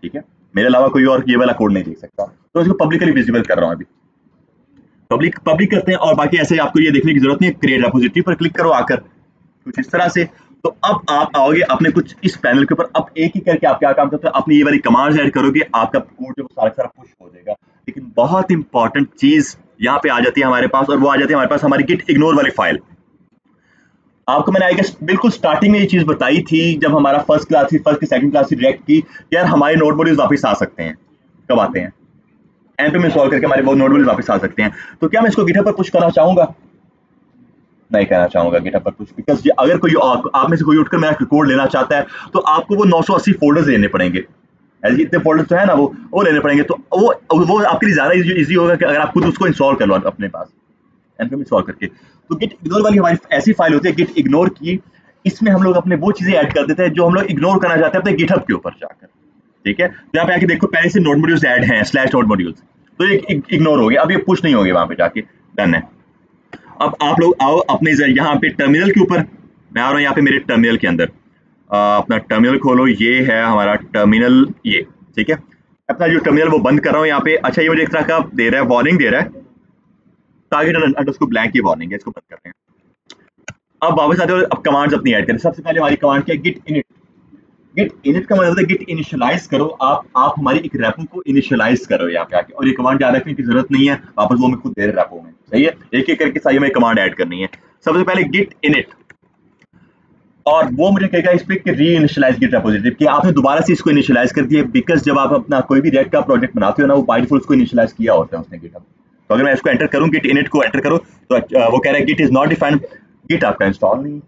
ठीक है, मेरे अलावा कोई और ये वाला कोड नहीं देख सकता, तो इसको पब्लिकली विजिबल कर रहा हूं अभी। पब्लिक करते हैं और बाकी ऐसे आपको ये देखने की जरूरत नहीं है। क्रिएट रेपोजिटरी पर क्लिक करो आकर, कुछ इस तरह से। तो अब आप आओगे अपने कुछ इस पैनल के ऊपर। अब एक ही करके आप क्या काम करते हो, अपनी ये वाली कमांड्स ऐड करोगे, आपका कोड जो सारा पुश हो जाएगा। लेकिन बहुत इंपॉर्टेंट चीज यहाँ पे आ जाती है हमारे पास, और वो आ जाती है हमारे पास हमारी गिट इग्नोर वाली फाइल। आपको मैंने आई गेस बिल्कुल स्टार्टिंग में ये चीज बताई थी जब हमारा फर्स्ट की सेकंड क्लास की डायरेक्ट की, यार हमारे नोड मॉड्यूल्स वापस आ सकते हैं। कब आते हैं? एंड में इंस्टॉल करके हमारे वो नोड मॉड्यूल्स वापस आ सकते हैं। तो क्या मैं इसको गिटहब पर पुश करना चाहूंगा? नहीं करना चाहूंगा गिटहब पर पुश, बिकॉज अगर कोई आप में से कोई उठकर मेरा कोड लेना चाहता है तो आपको वो 980 फोल्डर्स लेने पड़ेंगे, ऐसे इतने फोल्डर्स तो है ना, वो लेने पड़ेंगे, तो वो आपके लिए ज़्यादा इजी होगा कि अगर आप खुद उसको इंस्टॉल कर लो अपने पास npm इंस्टॉल करके। तो गिट इग्नोर वाली हमारी ऐसी फाइल होती है गिट इग्नोर की, इसमें हम लोग अपने वो चीज़ें ऐड कर देते हैं जो हम लोग इग्नोर करना चाहते हैं अपने गिटहब के ऊपर जाकर। ठीक है, तो यहाँ पे आके देखो पहले से नोड मॉड्यूल्स ऐड हैं /node modules, तो ये इग्नोर हो गया, अब ये पुश नहीं होंगे वहाँ पे जाके, डन है। अब आप लोग आओ अपने यहाँ पे टर्मिनल के ऊपर, मैं आ रहा हूँ यहाँ पे मेरे टर्मिनल के अंदर, अपना टर्मिनल खोलो, ये है हमारा टर्मिनल, ये ठीक है, अपना जो टर्मिनल वो बंद कर रहा हूँ यहाँ पे। अच्छा, ये मुझे एक तरह का दे रहा है, वार्निंग दे रहा है, टारगेट अंडरस्कोर ब्लैंक की वार्निंग है, इसको बंद करते हैं। अब वापस आते हो, अब कमांड्स अपनी ऐड करें। सबसे पहले हमारी कमांड क्या है, गिट इनिट। गिट इनिट का मतलब होता है गिट इनिशियलाइज करो, आप हमारी एक रेपो को इनिशियलाइज करो यहाँ पे आके, और ये कमांड याद रखने की जरूरत नहीं है, वापस वो मैं खुद दे रहा रेपो में, सही है, एक एक करके सारी हमें कमांड ऐड करनी है। सबसे पहले गिट इनिट, और वो मुझे कहेगा इस पे कि री इनिशियलाइज गिट रेपोजिटरी, कि आपने दोबारा से इसको इनिशियलाइज कर दिया, बिकॉज जब आप अपना कोई भी रेड का प्रोजेक्ट बनाते हो ना, वो बाय डिफॉल्ट उसको इनिशियलाइज किया होता है उसने गिटहब। तो अगर मैं इसको एंटर करूं, गिट इनिट को एंटर करो, तो वो कह रहा है git is not defined, git आपका इंस्टॉल नहीं,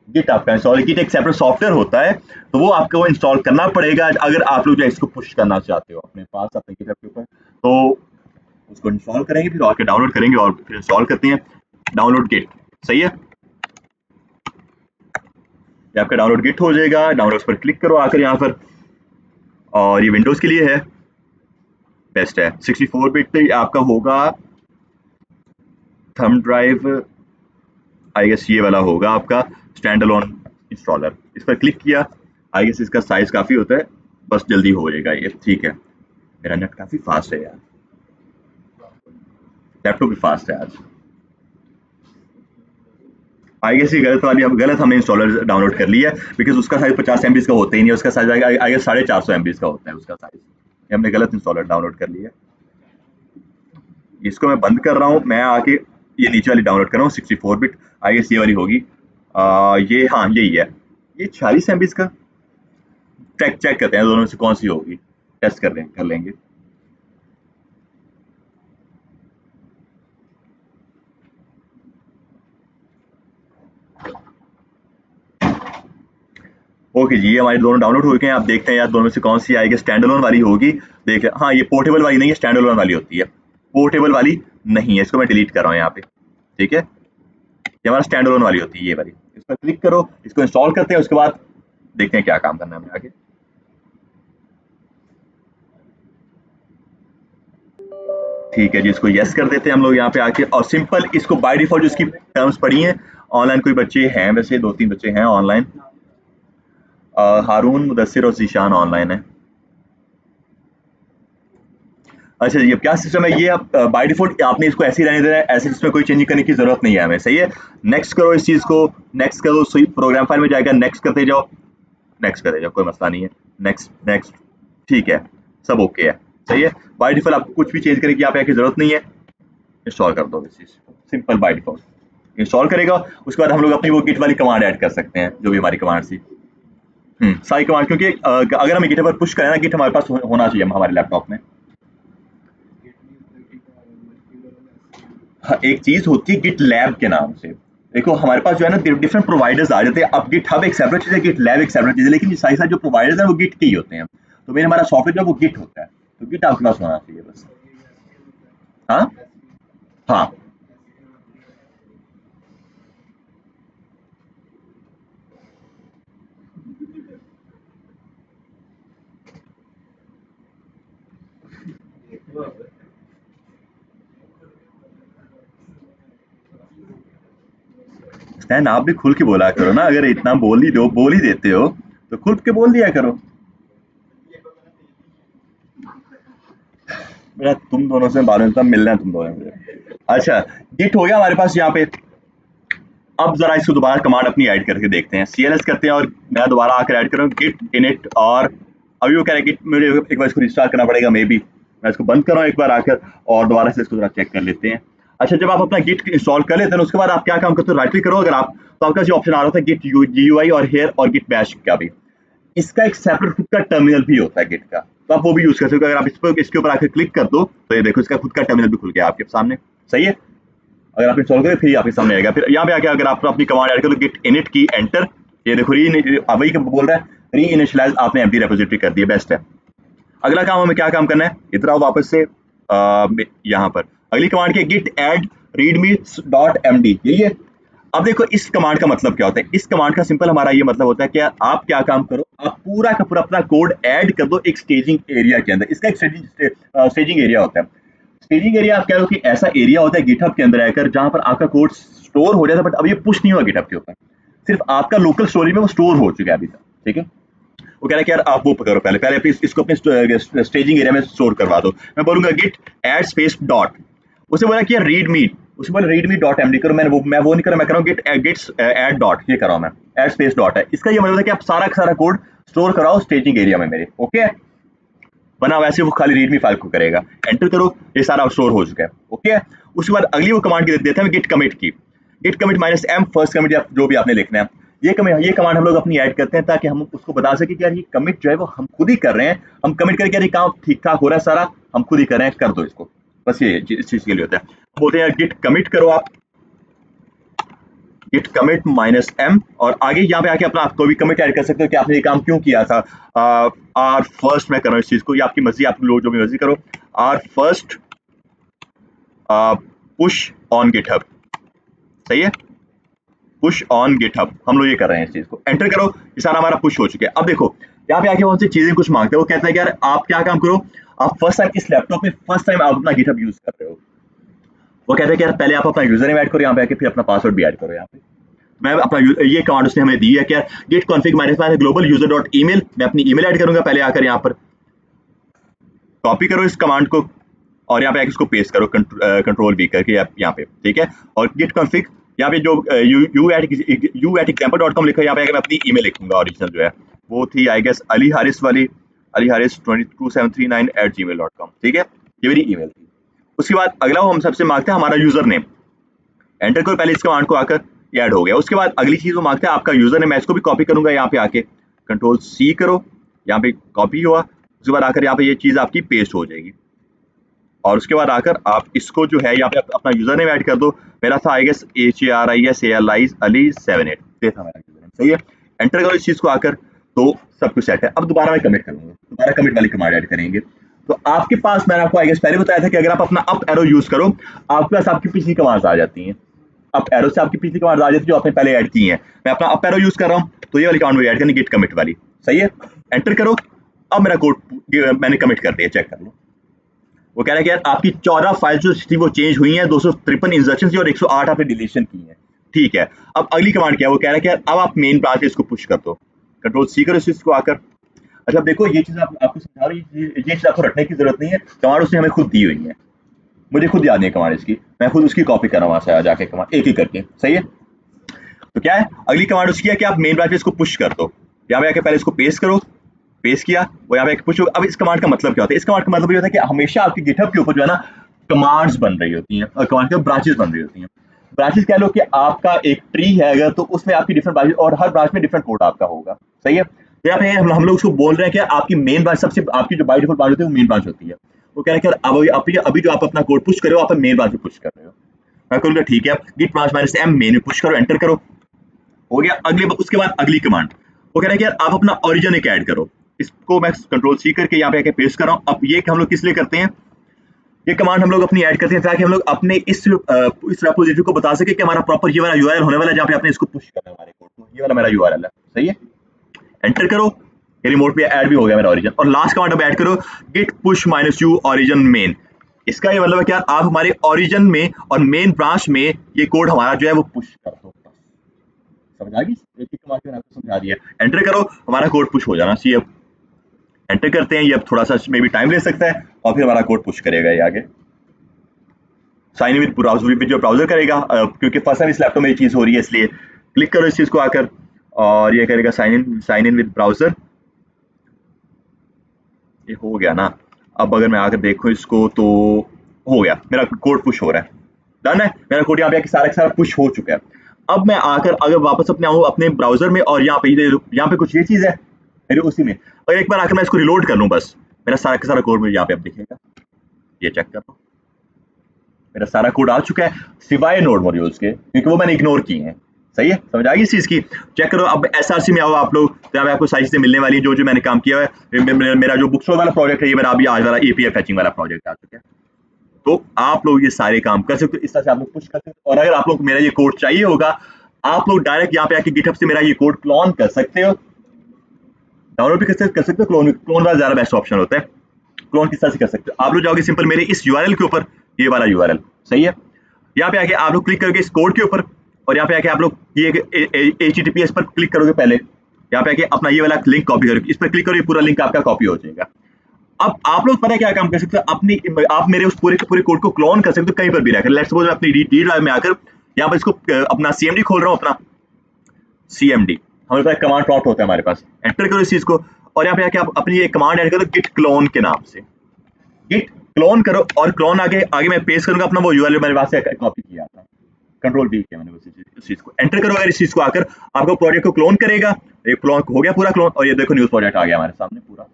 गिट आपका इंस्टॉल, गिट एक सेपरेट सॉफ्टवेयर होता है, तो वो आपको इंस्टॉल करना पड़ेगा अगर आप लोग जो इसको पुश करना चाहते हो अपने पास अपने गिटहब के ऊपर। तो उसको इंस्टॉल करेंगे, फिर आके डाउनलोड करेंगे और फिर इंस्टॉल करते हैं, डाउनलोड गिट, सही है, आपका डाउनलोड गिट हो जाएगा। डाउनलोड्स पर क्लिक करो आकर यहाँ पर, और ये विंडोज़ के लिए है, बेस्ट है, 64 बिट पे आपका होगा, थंब ड्राइव आई गेस ये वाला होगा आपका, स्टैंड अलोन इंस्टॉलर, इस पर क्लिक किया, आई गेस इसका साइज काफ़ी होता है, बस जल्दी हो जाएगा ये, ठीक है। मेरा नेट काफ़ी फास्ट है यार, लैपटॉप भी फास्ट है आज, आई गेस ये गलत हमने इंस्टॉलर डाउनलोड कर लिया, बिकॉज उसका साइज 50 MB का होता ही नहीं है, उसका साइज आई गेस 450 MB का होता है उसका साइज, हमने गलत इंस्टॉलर डाउनलोड कर लिया। इसको मैं बंद कर रहा हूँ, मैं आके ये नीचे वाली डाउनलोड कर रहा हूँ 64 बिट, आई गेस ये वाली होगी, ये हाँ यही है, ये 46 MB का, चेक करते हैं दोनों में से कौन सी होगी, टेस्ट कर लेंगे। ओके जी, ये हमारे दोनों डाउनलोड हो गए हैं, आप देखते हैं यार दोनों में से कौन सी आएगी, स्टैंड अलोन वाली होगी, देख हाँ ये पोर्टेबल वाली नहीं है, स्टैंड अलोन वाली होती है, पोर्टेबल वाली नहीं है, इसको मैं डिलीट कर रहा हूँ यहाँ पे, ठीक है, ये हमारा स्टैंड अलोन वाली होती है ये वाली, इस पर क्लिक करो, इसको इंस्टॉल करते हैं, उसके बाद देखते हैं क्या काम करना है हमें आगे। ठीक है जी, इसको यस कर देते हैं हम लोग यहाँ पे आके, और सिंपल इसको बाय डिफॉल्ट जो इसकी टर्म्स पड़ी हैं, ऑनलाइन कोई बच्चे हैं, वैसे 2-3 बच्चे हैं ऑनलाइन, हारून, मुदस्सिर और जीशान ऑनलाइन है। अच्छा जी, अब क्या सिस्टम है ये, अब बाय डिफॉल्ट आपने इसको ऐसे ही रहने देना है, ऐसे इसमें कोई चेंज करने की जरूरत नहीं है हमें, सही है। नेक्स्ट करो इस चीज को, नेक्स्ट करो, सही प्रोग्राम फाइल में जाएगा, नेक्स्ट करते जाओ, नेक्स्ट करते जाओ, कोई मसला नहीं है, नेक्स्ट नेक्स्ट, ठीक है, सब ओके है, सही है। बाय डिफॉल्ट आपको कुछ भी चेंज करने की यहाँ पे जरूरत नहीं है, इंस्टॉल कर दो इस चीज, सिंपल बाय डिफॉल्ट इंस्टॉल करेगा, उसके बाद हम लोग अपनी वो गिट वाली कमांड ऐड कर सकते हैं, जो भी हमारी कमांड थी, सारी कमांड, क्योंकि अगर हम गिट पर पुश करें ना, गिट हमारे पास होना चाहिए हमारे लैपटॉप में। हाँ, एक चीज होती है गिट लैब के नाम से, देखो हमारे पास जो है ना डिफरेंट प्रोवाइडर्स आ जाते हैं, अब गिट हब एक सेपरेट चीज है, गिट लैब एक सेपरेट चीज है, लेकिन ये सारे सारे जो प्रोवाइडर्स हैं वो गिट के ही होते हैं, तो मेरे हमारा सॉफ्टवेयर जो है वो गिट होता है, तो गिट आपके पास होना चाहिए बस। हाँ हाँ, स्टैन आप भी खुल के बोला करो ना, अगर इतना बोल ही देते हो तो खुल के बोल दिया करो। मेरा तुम दोनों से बाद में मिलना है तुम दोनों से। अच्छा, गिट हो गया हमारे पास यहाँ पे, अब जरा इसको दोबारा कमांड अपनी ऐड करके देखते हैं, CLS करते हैं, और मैं दोबारा आकर ऐड कर रहा हूँ गिट इनिट, और अभी वो कह रहा है कि मुझे एक बार इसको रिस्टार्ट करना पड़ेगा, मे बी मैं इसको बंद कर रहा हूँ एक बार आकर, और दोबारा से इसको जरा चेक कर लेते हैं। अच्छा, जब आप अपना गिट इंस्टॉल कर लेते हैं उसके बाद आप क्या काम करते हो, राइट क्लिक करो अगर आप, तो आपका जो ऑप्शन आ रहा था गिट GUI और हेयर और गिट बैश का भी, इसका एक सेपरेट खुद का टर्मिनल भी होता है गिट का, तो आप वो भी यूज कर सकते हो। अगर आप इसके ऊपर आकर क्लिक कर दो तो ये देखो इसका खुद का टर्मिनल भी खुल गया आपके सामने, सही है। अगर आप इंस्टॉल करें फिर आपके सामने आएगा। फिर यहाँ पे आके अगर आप अपनी कमांड ऐड करो गिट इनिट की एंटर, ये देखो वही बोल रहा है री इनिशियलाइज, आपने एम्प्टी रेपोजिटरी कर दी है, बेस्ट है। अगला काम हमें क्या काम करना है, इधर आओ वापस से यहाँ पर अगली कमांड की git add readme dot MD, यही है। अब देखो इस कमांड का मतलब क्या होता है, इस कमांड का सिंपल हमारा ये मतलब होता है कि आप क्या काम करो, आप पूरा का पूरा अपना कोड ऐड कर दो एक स्टेजिंग एरिया के अंदर। इसका एक स्टेजिंग एरिया होता है। स्टेजिंग एरिया आप कह लो कि ऐसा एरिया होता है गिटहब के अंदर आकर जहां पर आपका कोड स्टोर हो जाता है, बट अब ये पुश नहीं हुआ गिटहब के ऊपर, सिर्फ आपका लोकल स्टोरेज में वो स्टोर हो चुका है अभी तक, ठीक है। वो कह रहा है कि यार आप वो करो, पहले अपने इसको अपने स्टेजिंग एरिया में स्टोर करवा दो। मैं बोलूंगा गिट एड स्पेस डॉट, उसे बोला कि यार रीड मी, उसे बोला रीड मी डॉट एमडी करो। मैं वो नहीं करा, मैं कर रहा हूँ गिट्स एड डॉट, ये कर रहा हूँ मैं, एड स्पेस डॉट है। इसका ये मतलब है कि आप सारा का सारा कोड स्टोर कराओ स्टेजिंग एरिया में मेरे, ओके। बना वैसे वो खाली रीडमी फाइल को करेगा, एंटर करो, ये सारा स्टोर हो चुका है, ओके। उसके बाद अगली वो कमांड की देते हैं गिट कमिट की, git commit minus M first commit, या जो भी आपने लिखना है। ये कमांड हम लोग अपनी ऐड करते हैं ताकि हम उसको बता सके कि यार ये कमिट जो है वो हम खुद ही कर रहे हैं, हम कमिट करके यार काम ठीक ठाक हो रहा है सारा, हम खुद ही कर रहे हैं, कर दो इसको, बस ये इस चीज के लिए होता है। बोलते हैं गिट कमिट करो आप, गिट कमिट माइनस एम, और आगे यहाँ पे आके अपना कोई भी कमिट ऐड कर सकते हो कि आपने ये काम क्यों किया था। आर फर्स्ट मैं कर रहा हूँ इस चीज को, ये आपकी मर्जी, आप लोग जो भी मर्जी करो। Our first push on GitHub, सही है, पुश ऑन गिटहब, हम लोग ये कर रहे हैं इस चीज को, एंटर करो, ये सारा हमारा पुश हो चुका है। अब देखो यहाँ पे आके बहुत सी चीजें कुछ मांगते हैं, वो कहता है कि यार आप क्या काम करो, आप फर्स्ट टाइम इस लैपटॉप में फर्स्ट टाइम आप अपना गिटहब यूज कर रहे हो, वो कहता है कि यार पहले आप अपना यूजर नेम ऐड करो यहाँ पे आके, फिर अपना पासवर्ड भी ऐड करो यहाँ पे। मैं अपना ये कमांड उसने हमें दी है क्या, git config minus global user dot email, मैं अपनी ईमेल ऐड करूंगा पहले आकर यहाँ पर, कॉपी करो इस कमांड को और यहाँ पे आके इसको पेस्ट करो कंट्रोल वी करके यहाँ पे, ठीक है। और गिट कॉन्फिग यहाँ पे जो you@example.com लिखा है, यहाँ पे आके मैं अपनी ईमेल लिखूंगा, ओरिजिनल जो है वो थी आई गेस अली हारिस वाली, aliharis22739@gmail.com, ठीक है, ये मेरी ईमेल थी। उसके बाद अगला हम सबसे मांगते हैं हमारा यूजर नेम, एंटर करो पहले इस कमांड को आकर, ऐड हो गया। उसके बाद अगली चीज वो मांगता है आपका यूजर नेम, मैं इसको भी कॉपी करूंगा यहाँ पे आके, कंट्रोल सी करो, यहाँ पे कॉपी हुआ। उसके बाद आकर यहाँ पे ये चीज आपकी पेस्ट हो जाएगी, और उसके बाद आकर आप इसको जो है यहाँ पे अपना यूजर नेम ऐड कर दो। मेरा था आई गेस HARISALI Ali 78, ये था मेरा यूजर नेम, सही है। एंटर करो इस चीज को आकर, तो सब कुछ सेट है। अब दोबारा मैं कमिट करूंगा, दोबारा कमिट वाली कमांड ऐड करेंगे। तो आपके पास, मैंने आपको आई गेस पहले बताया था कि अगर आप अपना अप एरो यूज करो, आपके पास आपकी पिछली कमांड्स आ जाती हैं, अप एरो से आपकी पिछली कमांड आ जाती है जो आपने पहले ऐड की है। मैं अपना अप एरो यूज कर रहा हूँ, तो ये वाली कमांड ऐड करनी, गिट कमिट वाली, सही है। एंटर करो, अब मेरा कोड मैंने कमिट कर दिया, चेक कर लो। वो कह रहा है कि यार आपकी 14 फाइल्स जो थी वो चेंज हुई हैं, 253 इंस्ट्रक्शंस थी और 108 आपने डिलीशन की है, ठीक है। अब अगली कमांड क्या है, वो कह रहा है कि यार अब आप मेन ब्रांच इसको पुश कर दो, कंट्रोल सी करो इस चीज को आकर। अच्छा देखो ये चीज आपको समझा रही है, ये चीज आपको रटने की जरूरत नहीं है, कमांड उसने हमें खुद दी हुई है, मुझे खुद याद नहीं है कमांड इसकी, मैं खुद उसकी कॉपी कर रहा हूँ वहां से जाके कमांड एक ही करके, सही है। तो क्या है अगली कमांड उसकी है कि आप मेन ब्रांच में इसको पुश कर दो, यहाँ पे आके पहले इसको पेस्ट करो, पेस्ट किया, वो यहाँ पे पुश होगा। अब इस कमांड का मतलब क्या होता है, इस कमांड का मतलब ये होता है कि हमेशा आपकी गिटहब के ऊपर जो है ना कमांड्स बन रही होती हैं, और कमांड के ब्रांचेस बन रही होती हैं। ब्रांचेस कह लो कि आपका एक ट्री है अगर, तो उसमें आपकी डिफरेंट ब्रांचेस, और हर ब्रांच में डिफरेंट कोड आपका होगा, सही है। तो यहाँ पे हम लोग उसको बोल रहे हैं कि आपकी मेन ब्रांच सबसे, आपकी जो बाय डिफॉल्ट ब्रांच होती है वो मेन ब्रांच होती है। वो कह रहे हैं कि अभी जो आप अपना कोड पुश करो, आप मेन ब्रांच में पुश कर रहे हो। मैं कहूँगा ठीक है, git branch minus M main में पुश करो, एंटर करो, हो गया। उसके बाद अगली कमांड वो कह रहा है कि यार आप अपना ओरिजिन एक ऐड करो, इसको मैं कंट्रोल सी करके यहाँ पे आके पेस्ट कर रहा हूँ। अब ये हम लोग किस लिए करते हैं, ये कमांड हम लोग अपनी ऐड करते हैं ताकि हम लोग अपने इस रेपोजिटरी को बता सके कि हमारा प्रॉपर ये वाला यूआरएल होने वाला है जहाँ पे आपने इसको पुश करना है हमारे कोड को, ये वाला मेरा यूआरएल है, सही है। एंटर करो, ये रिमोट पे ऐड भी हो गया मेरा ओरिजिन। और लास्ट कमांड अब ऐड करो git push minus U origin main, इसका ये मतलब है कि यार आप हमारे ओरिजिन में और मेन ब्रांच में ये कोड हमारा जो है वो पुश कर दो, समझ आ गई, एक ही कमांड मैंने आपको समझा दिया। एंटर करो, हमारा कोड पुश हो जाना चाहिए। एंटर करते हैं, ये अब थोड़ा सा मे भी टाइम ले सकता है, और फिर हमारा कोड पुश करेगा ये आगे। साइन इन विद ब्राउजर भी जो ब्राउजर करेगा, क्योंकि फर्स्ट टाइम इस लैपटॉप में ये चीज़ हो रही है, इसलिए क्लिक करो इस चीज़ को आकर, और ये करेगा साइन इन विद ब्राउजर। ये हो गया ना। अब अगर मैं आकर देखूँ इसको तो हो गया, मेरा कोड पुश हो रहा है, डन है, मेरा कोड यहाँ पे सारा पुश हो चुका है। अब मैं आकर अगर वापस अपने आऊँ अपने ब्राउजर में, और यहाँ पे कुछ ये चीज़ है मेरे उसी में, और एक बार आकर मैं इसको रिलोड कर लूँ, बस मेरा सारा का सारा कोड मुझे यहाँ पे अब दिखेगा, ये चेक कर लो, मेरा सारा कोड आ चुका है सिवाय नोड मॉड्यूल्स के, क्योंकि वो मैंने इग्नोर किए हैं। सही है, समझ आ गई इस चीज़ की। चेक करो अब एसआरसी में आओ आप लोग, तो यहाँ पे आपको सारी चीज़ें मिलने वाली है जो मैंने काम किया है। मेरा जो बुक स्टोर वाला प्रोजेक्ट है, ये मेरा अभी आज वाला एपीआई फैचिंग वाला प्रोजेक्ट आ चुका है। तो आप लोग ये सारे काम कर सकते हो, इस तरह से आप लोग पुश कर सकते हो। और अगर आप लोग मेरा ये कोड चाहिए होगा, आप लोग डायरेक्ट यहाँ पे आके गिटहब से मेरा ये कोड क्लोन कर सकते हो, डाउनलोड भी कर सकते हो। क्लोन वाला ज़्यादा बेस्ट ऑप्शन होता है। क्लोन किस तरह से कर सकते हो, आप लोग जाओगे सिंपल मेरे इस यूआरएल के ऊपर, ये वाला यूआरएल, सही है। यहाँ पे आके आप लोग क्लिक करोगे इस कोड के ऊपर, और यहाँ पे आके आप लोग ये HTTPS पर क्लिक करोगे पहले। यहाँ पे आके अपना ये वाला लिंक कॉपी करोगे, इस पर क्लिक करोगे, पूरा लिंक आपका कॉपी हो जाएगा। अब आप लोग पता है क्या काम कर सकते हो, अपनी आप मेरे उस पूरे कोड को क्लोन कर सकते हो कहीं पर भी रहकर। लेट्स सपोज अपनी डी ड्राइव में आकर यहाँ पर इसको अपना CMD खोल रहा हूँ, अपना CMD हमारे पास कमांड प्रॉम्प्ट होता है हमारे पास, एंटर करो इस चीज को, और यहाँ पे आके आप अपनी ये कमांड एंटर करो गिट क्लोन के नाम से, गिट क्लोन करो। और क्लोन आगे मैं पेस्ट करूंगा अपना वो यूआरएल मेरे पास से कॉपी किया था, कंट्रोल V किया मैंने उस चीज को, एंटर करो। अगर इस चीज को आकर आपको प्रोजेक्ट को क्लोन करेगा, ये क्लोन हो गया पूरा क्लोन, और ये देखो न्यूज़ प्रोजेक्ट आ गया हमारे सामने पूरा।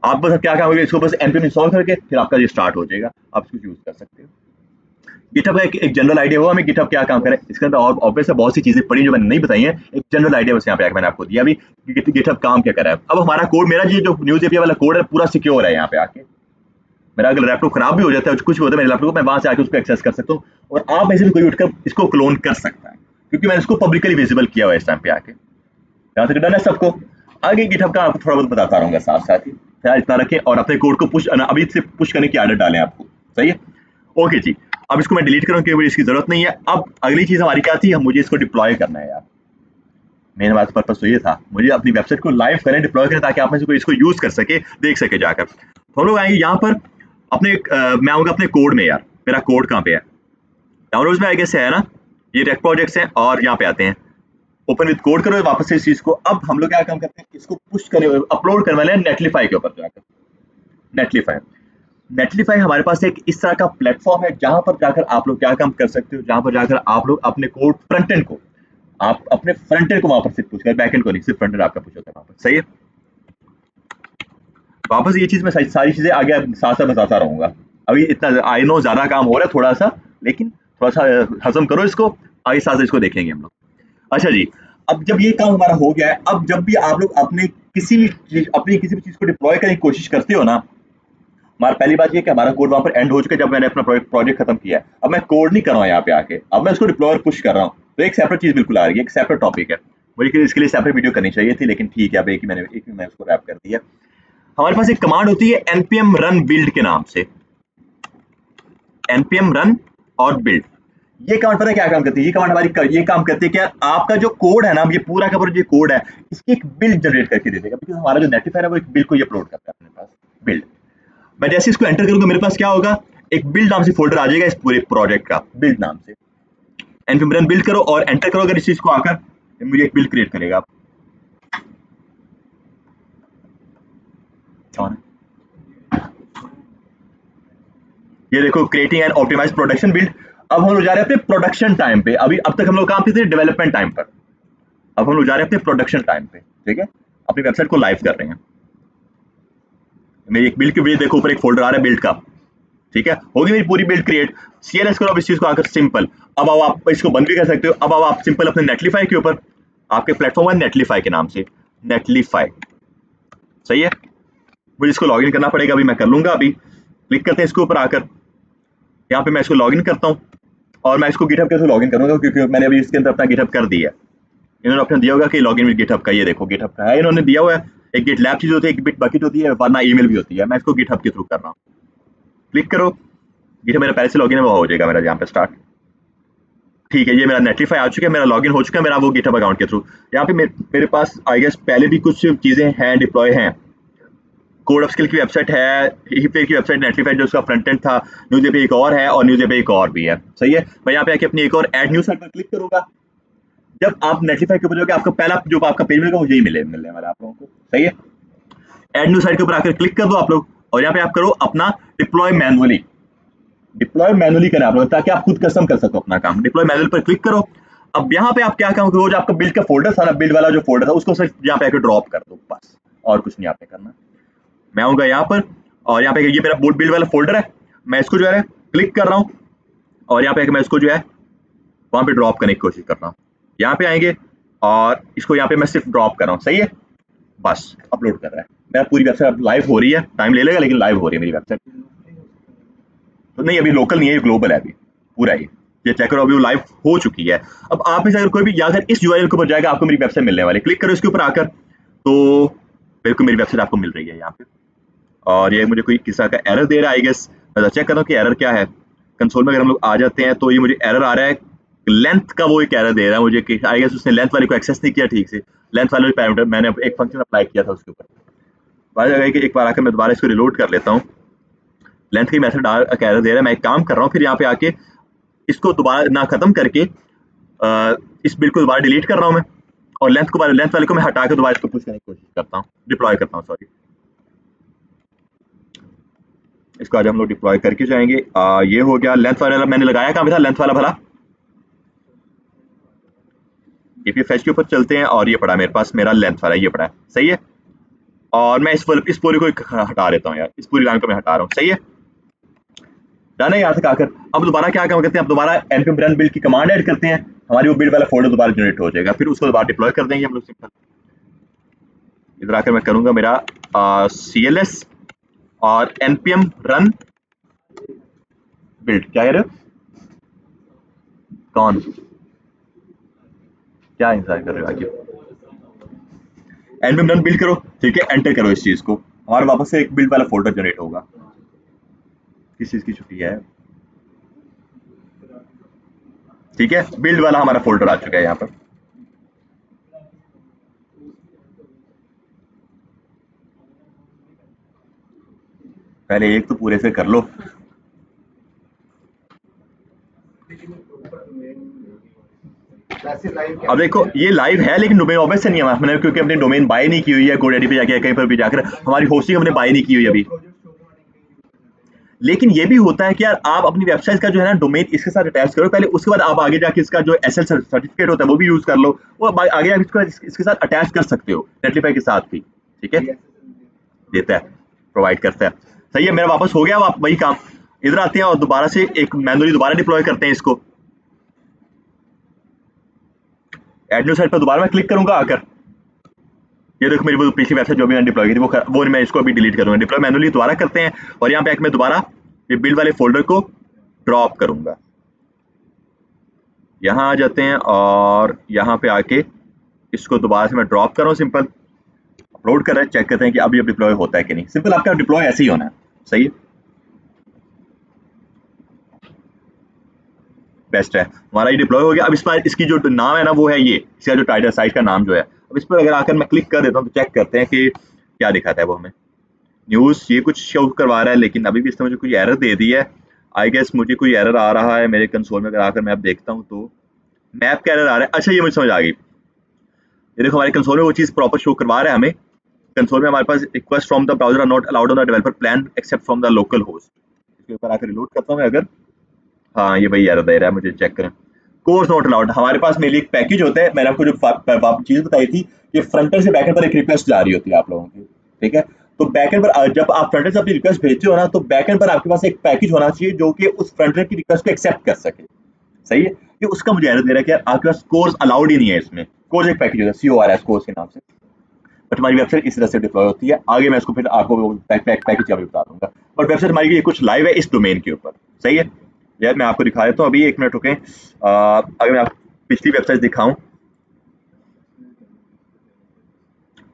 आप बस क्या काम होगा, इसको बस npm इंस्टॉल करके फिर आपका ये स्टार्ट हो जाएगा, आप इसको यूज कर सकते हो। गिटहब का एक जनरल आइडिया हुआ हमें गिटहब क्या काम करे, इसके अंदर और ऑब्वियस बहुत सी चीजें पड़ी जो मैंने नहीं बताई हैं, एक जनरल आइडिया बस यहाँ पे आके मैंने आपको दिया अभी गिटहब काम क्या कर रहा है। अब हमारा कोड, मेरा ये जो न्यूज़ एपीआई वाला कोड है पूरा सिक्योर है। यहाँ पे आके मेरा अगर लैपटॉप खराब भी हो जाता है, कुछ भी होता है मेरे लैपटॉप को, मैं वहां से आके उसको एक्सेस कर सकता हूँ, और आप में से भी कोई उठकर इसको क्लोन कर सकता है, क्योंकि मैंने इसको पब्लिकली विजिबल किया हुआ है इस टाइम पे आके। यहाँ तक डन है सबको। आगे गिटहब का आपको थोड़ा बहुत बताता रहूंगा साथ साथ ही, फिलहाल इतना रखें और अपने कोड को पुश अभी से पुश करने की आदत डालें आपको, सही है। ओके जी, अब इसको मैं डिलीट करूँ क्योंकि इसकी जरूरत नहीं है। अब अगली चीज हमारी क्या थी, मुझे इसको डिप्लॉय करना है यार। मेरे पास पर्पस तो ये था, मुझे अपनी वेबसाइट को लाइव करें, डिप्लॉय करें, ताकि आप में से कोई इसको यूज कर सके, देख सके जाकर। तो हम लोग आएंगे यहाँ पर अपने मैं आऊंगा अपने कोड में। यार मेरा कोड कहाँ पे है, डाउनलोड्स में आगे से है ना, ये रेक प्रोजेक्ट्स हैं, और यहाँ पे आते हैं ओपन विद कोड करो वापस से इस चीज को। अब हम लोग क्या काम करते हैं, इसको पुश करने अपलोड करने वाले हैं नेटलीफाई के ऊपर जाकर। नेटलीफाई हमारे पास एक इस तरह का प्लेटफॉर्म है जहां पर जाकर आप लोग क्या काम कर सकते हो, जहां पर जाकर आप लोग अपने कोड फ्रंट एंड को, आप अपने फ्रंट एंड को वहां पर सिर्फ पुश कर, बैक एंड को नहीं, सिर्फ फ्रंट एंड आपका पुश होता है वहां पर, सही है। वापस ये चीज मैं सारी चीजें आगे साथ साथ बताता रहूंगा। अभी इतना आई नो ज्यादा काम हो रहा है थोड़ा सा, लेकिन थोड़ा सा हजम करो इसको, आगे साथ इसको देखेंगे हम लोग। अच्छा जी, अब जब ये काम हमारा हो गया है, अब जब भी आप लोग अपनी किसी भी चीज को डिप्लॉय करने की कोशिश करते हो ना, हमारा पहली बात ये कि हमारा कोड वहां पर एंड हो चुका है जब मैंने अपना प्रोजेक्ट खत्म किया है। अब मैं कोड नहीं कर रहा हूँ यहाँ पे आके, अब मैं उसको डिप्लॉय और पुश कर रहा हूँ, तो एक सेपरेट चीज बिल्कुल आ रही है, एक सेपरेट टॉपिक है। मुझे इसके लिए सेपरेट वीडियो करनी चाहिए थी, लेकिन ठीक है, अब एक ही मैंने उसको रैप कर दिया। हमारे पास एक कमांड होती है npm run build के नाम से, npm run और build। ये कमांड पता है क्या काम करती है, ये कमांड हमारी ये काम करती है कि आपका जो कोड है ना, ये पूरा का पूरा जो कोड है, इसकी एक बिल्ड जनरेट करके दे देगा, बिकॉज हमारा जो नेटलीफायर है वो एक बिल्ड को ये अपलोड करता है अपने पास, बिल्ड। मैं जैसे इसको एंटर करूंगा मेरे पास क्या होगा, एक बिल्ड नाम से फोल्डर आ जाएगा इस पूरे प्रोजेक्ट का, बिल्ड नाम से। npm run build करो और एंटर करो, अगर इस चीज को आकर मुझे एक बिल्ड क्रिएट करेगा। ये देखो, creating and optimise production build. अब हम लोग जा रहे हैं अपने प्रोडक्शन टाइम पे। अभी अब तक हम लोग काम किए थे डेवलपमेंट टाइम पर, अब हम लोग जा रहे हैं अपने प्रोडक्शन टाइम पे, ठीक है। अपनी वेबसाइट को लाइव कर रहे हैं। मेरी एक बिल्ड की देखो ऊपर एक फोल्डर आ रहा है बिल्ड का, ठीक है, होगी मेरी पूरी बिल्ड क्रिएट। CLS करो अब इस चीज को आकर सिंपल। अब आप इसको बंद भी कर सकते हो। अब आप सिंपल अपने नेटलीफाई के ऊपर, आपके प्लेटफॉर्म है नेटलीफाई के नाम से, नेटलीफाई, सही है। मुझे इसको लॉगिन करना पड़ेगा, अभी मैं कर लूंगा। अभी क्लिक करते हैं इसके ऊपर आकर, यहाँ पे मैं इसको लॉगिन करता हूँ, और मैं इसको गिटहब के थ्रू लॉगिन करूंगा, क्योंकि मैंने अभी इसके अंदर अपना गिटहब कर दिया है। इन्होंने ऑप्शन दिया होगा कि लॉगिन विद गिटहब का, ये देखो गिटहब का है, इन्होंने दिया हुआ है। एक गिट लैब चीज होती है, एक बिट बकेट होती है, वरना ईमेल भी होती है। मैं इसको गिटहब के थ्रू कर रहा हूँ। क्लिक करो, गिटहब मेरा पहले से लॉगिन है, वो हो जाएगा मेरा यहाँ पे स्टार्ट, ठीक है। ये मेरा नेटलीफाई आ चुका है, मेरा लॉगिन हो चुका है मेरा वो गिटहब अकाउंट के थ्रू। यहाँ पे मेरे पास आई गेस पहले भी कुछ चीजें हैं, डिप्लॉय हैं। कोड अपस्किल की वेबसाइट है, हीपे की वेबसाइट, नेटलीफाई जो उसका फ्रंट एंड था, न्यूज़ एपीआई एक और है, और न्यूज़ एपीआई एक और भी है, सही है। मैं यहाँ पे आके अपनी एक और ऐड न्यू साइट पर क्लिक करूंगा। जब आप नेटलीफाई के ऊपर जाओगे, आपको पहला जो आपका पेज मिलेगा वो यही मिलने वाला है आप लोगों को, सही है। ऐड न्यू साइट के ऊपर आकर क्लिक कर दो आप लोग, और यहाँ पे आप करो अपना डिप्लॉय मैनुअली करना आप लोग, ताकि आप खुद कस्टम कर सको अपना काम। डिप्लॉय मैनुअल पर क्लिक करो। अब यहाँ पे आप क्या काम करो, जो आपका बिल्ड का फोल्डर था ना, बिल्ड वाला जो फोल्डर था, उसको सिर्फ यहाँ पे आकर ड्रॉप कर दो, बस, और कुछ नहीं आपने करना। मैं आऊंगा यहाँ पर, और यहाँ पे ये मेरा बिल्ड वाला फोल्डर है, मैं इसको जो है क्लिक कर रहा हूँ, और यहाँ पे आके मैं इसको जो है वहाँ पे ड्रॉप करने की कोशिश कर रहा हूँ। यहाँ पे आएंगे और इसको यहाँ पे मैं सिर्फ ड्रॉप कर रहा हूँ, सही है, बस अपलोड कर रहा है। मेरा पूरी वेबसाइट अब लाइव हो रही है, टाइम ले लेगा लेकिन लाइव हो रही है मेरी वेबसाइट। तो नहीं, अभी लोकल नहीं है, ये ग्लोबल है, अभी पूरा ही ये चेक करो, अभी वो लाइव हो चुकी है। अब आप में से अगर कोई भी अगर इस यूआरएल के ऊपर जाएगा आपको मेरी वेबसाइट मिलने वाली है, क्लिक करो इसके ऊपर आकर, तो बिल्कुल मेरी वेबसाइट आपको मिल रही है यहाँ पे। और ये मुझे कोई किसी का एरर दे रहा है, आई गेस मैं चेक कर रहा हूँ कि एरर क्या है। कंसोल में अगर हम लोग आ जाते हैं तो ये मुझे एरर आ रहा है, लेंथ का वो एक एरर दे रहा है मुझे कि आई गेस उसने लेंथ वाले को एक्सेस नहीं किया ठीक से। लेंथ वाले पैरामीटर मैंने एक फंक्शन अप्लाई किया था उसके ऊपर। बात है कि एक बार आकर मैं दोबारा इसको रिलोड कर लेता हूँ। लेंथ की मेथड एरर दे रहा है, मैं एक काम कर रहा हूँ, फिर यहाँ पे आके इसको दोबारा ना खत्म करके इस बिल को दोबारा डिलीट कर रहा हूँ मैं, और लेंथ वाले को मैं हटा के दोबारा इसको पुश करने की कोशिश करता हूँ, डिप्लॉय करता हूँ, सॉरी। इसको आज हम लोग डिप्लॉय करके जाएंगे। ये हो गया लेंथ वाला, मैंने लगाया कहाँ पे था लेंथ वाला भला, ये फेच के ऊपर चलते हैं और ये पड़ा मेरे पास, मेरा लेंथ वाला ये पड़ा है, सही है। और मैं इस पूरी को हटा देता हूँ यार, इस पूरी लाइन को मैं हटा रहा हूँ, सही है, डन है यहाँ तक आकर। अब दोबारा क्या काम करते हैं, अब दोबारा npm run build की कमांड ऐड करते हैं, हमारी वो बिल्ड वाला फोल्डर दोबारा जनरेट हो जाएगा, फिर उसको दोबारा डिप्लॉय कर देंगे हम लोग सिंपल। इधर आकर मैं करूंगा मेरा cls और npm run build, क्या कह रहे हो, कौन क्या इंतजार कर रहे हो आगे, npm run build करो, ठीक है, एंटर करो इस चीज को, हमारा वापस से एक बिल्ड वाला फोल्डर जनरेट होगा। किस चीज की छुट्टी है, ठीक है, बिल्ड वाला हमारा फोल्डर आ चुका है यहाँ पर। पहले एक तो पूरे से कर लो। अब देखो ये लाइव है लेकिन डोमेन ऑब्वियस से नहीं है मैंने, क्योंकि अपनी डोमेन बाय नहीं की हुई है, GoDaddy पे जाके कहीं पर भी जाकर हमारी होस्टिंग हमने बाय नहीं की हुई अभी। लेकिन ये भी होता है कि यार आप अपनी वेबसाइट का जो है ना डोमेन इसके साथ अटैच करो पहले, उसके बाद आप आगे जाके इसका जो एसएल सर्टिफिकेट होता है वो भी यूज कर लो, वो आगे जाके इसको इसके साथ अटैच कर सकते हो नेटलिफाई के साथ भी, ठीक है, देता है, प्रोवाइड करता है, सही है। मेरा वापस हो गया आप वही काम, इधर आते हैं और दोबारा से एक मैनुअली दोबारा डिप्लॉय करते हैं इसको। एड न्यू साइट पर दोबारा मैं क्लिक करूंगा आकर, ये देखो मेरी वो पिछली वेबसाइट जो भी मैंने डिप्लॉय की थी वो मैं इसको अभी डिलीट करूंगा, डिप्लॉय मैनुअली दोबारा करते हैं और यहाँ पे आके मैं दोबारा ये बिल्ड वाले फोल्डर को ड्रॉप करूंगा। यहाँ आ जाते हैं और यहाँ पे आके इसको दोबारा से मैं ड्रॉप कर रहा हूँ, सिंपल अपलोड कर रहे हैं, चेक करते हैं कि अब ये डिप्लॉय होता है कि नहीं। सिंपल आपका डिप्लॉय ऐसे ही होना है, सही है, बेस्ट है हमारा ये डिप्लॉय हो गया। अब इस पर इसकी जो नाम है ना वो है ये, इसका जो टाइटल साइट का नाम जो है, अब इस पर अगर आकर मैं क्लिक कर देता हूँ तो चेक करते हैं कि क्या दिखाता है वो हमें। न्यूज़ ये कुछ शो करवा रहा है लेकिन अभी भी इसने मुझे कोई एरर दे दी है, आई गेस मुझे कोई एरर आ रहा है मेरे कंसोल में। अगर आकर मैं अब देखता हूँ तो मैप का एरर आ रहा है, अच्छा ये मुझे समझ आ गई, ये देखो हमारे कंसोल में वो चीज़ प्रॉपर शो करवा रहा है हमें। कंसोल में हमारे पास request from the browser are not allowed on the developer plan except from the local host, इसके ऊपर आकर रिलोड करता हूँ मैं अगर, हाँ ये भाई एरर दे रहा है मुझे, चेक करें कोर्स नॉट अलाउड। हमारे पास मेनली एक पैकेज होता है, मैंने आपको जो चीज़ बताई थी कि फ्रंटर से बैकएंड पर एक रिक्वेस्ट जा रही होती है आप लोगों की, ठीक है, तो बैकएंड पर जब आप फ्रंटर से अपनी रिक्वेस्ट भेजते हो ना तो बैकएंड पर आपके पास एक पैकेज होना चाहिए जो कि उस फ्रंटर की रिक्वेस्ट को एक्सेप्ट कर सके, सही है। ये उसका मुझे एरर दे रहा है कि यार आपके पास कोर्स अलाउड ही नहीं है इसमें, कोर्स एक पैकेज होता है CORS कोर्स के नाम से, बट हमारी वेबसाइट इस तरह से डिप्लॉय होती है। आगे मैं इसको फिर आपको पैकेज का भी बता दूंगा, और वेबसाइट हमारी ये कुछ लाइव है इस डोमेन के ऊपर, सही है। यार मैं आपको दिखा देता हूँ अभी, एक मिनट रुकें, अगर मैं आपको पिछली वेबसाइट दिखाऊं,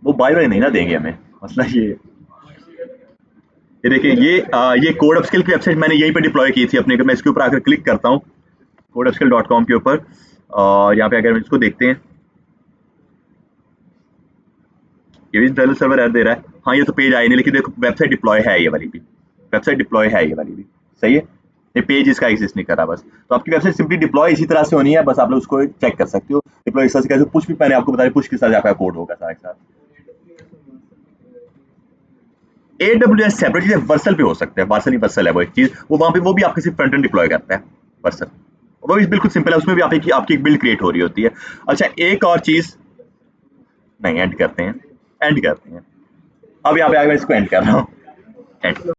वो बाय बाय नहीं ना देंगे हमें, मसला ये देखिए ये कोड अपस्किल की वेबसाइट मैंने यहीं पर डिप्लॉय की थी अपने, मैं इसके ऊपर आकर क्लिक करता हूँ codeupskill.com के ऊपर, और यहाँ पे अगर हम इसको देखते हैं ये भी इंटरनल सर्वर एरर दे रहा है, हाँ ये तो पेज आया नहीं, लेकिन देखो वेबसाइट डिप्लॉय है, ये वाली भी वेबसाइट डिप्लॉय है, ये वाली भी सही है, ये पेज इसका एग्जिस्ट नहीं कर रहा बस। तो आपकी वेबसाइट सिंपली डिप्लॉय इसी तरह से होनी है, बस आप लोग उसको चेक कर सकते हो डिप्लॉय इस तरह से कैसे, पुश भी मैंने आपको बताया, पुश के साथ आपका कोड होगा सारा के साथ। AWS सेपरेट चीज़ है, वर्सल पे हो सकता है, वर्सल नहीं वर्सल है वो एक चीज़, वो वहाँ पे वो भी आपके सिर्फ फ्रंट एंड डिप्लॉय करता है वर्सल, वो भी बिल्कुल सिंपल है, उसमें भी आपकी एक बिल्ड क्रिएट हो रही होती है। अच्छा एक और चीज़, नहीं एंड करते हैं, एंड करते हैं, अब यहाँ पे आगे मैं इसको एंड कर रहा हूँ, एंड।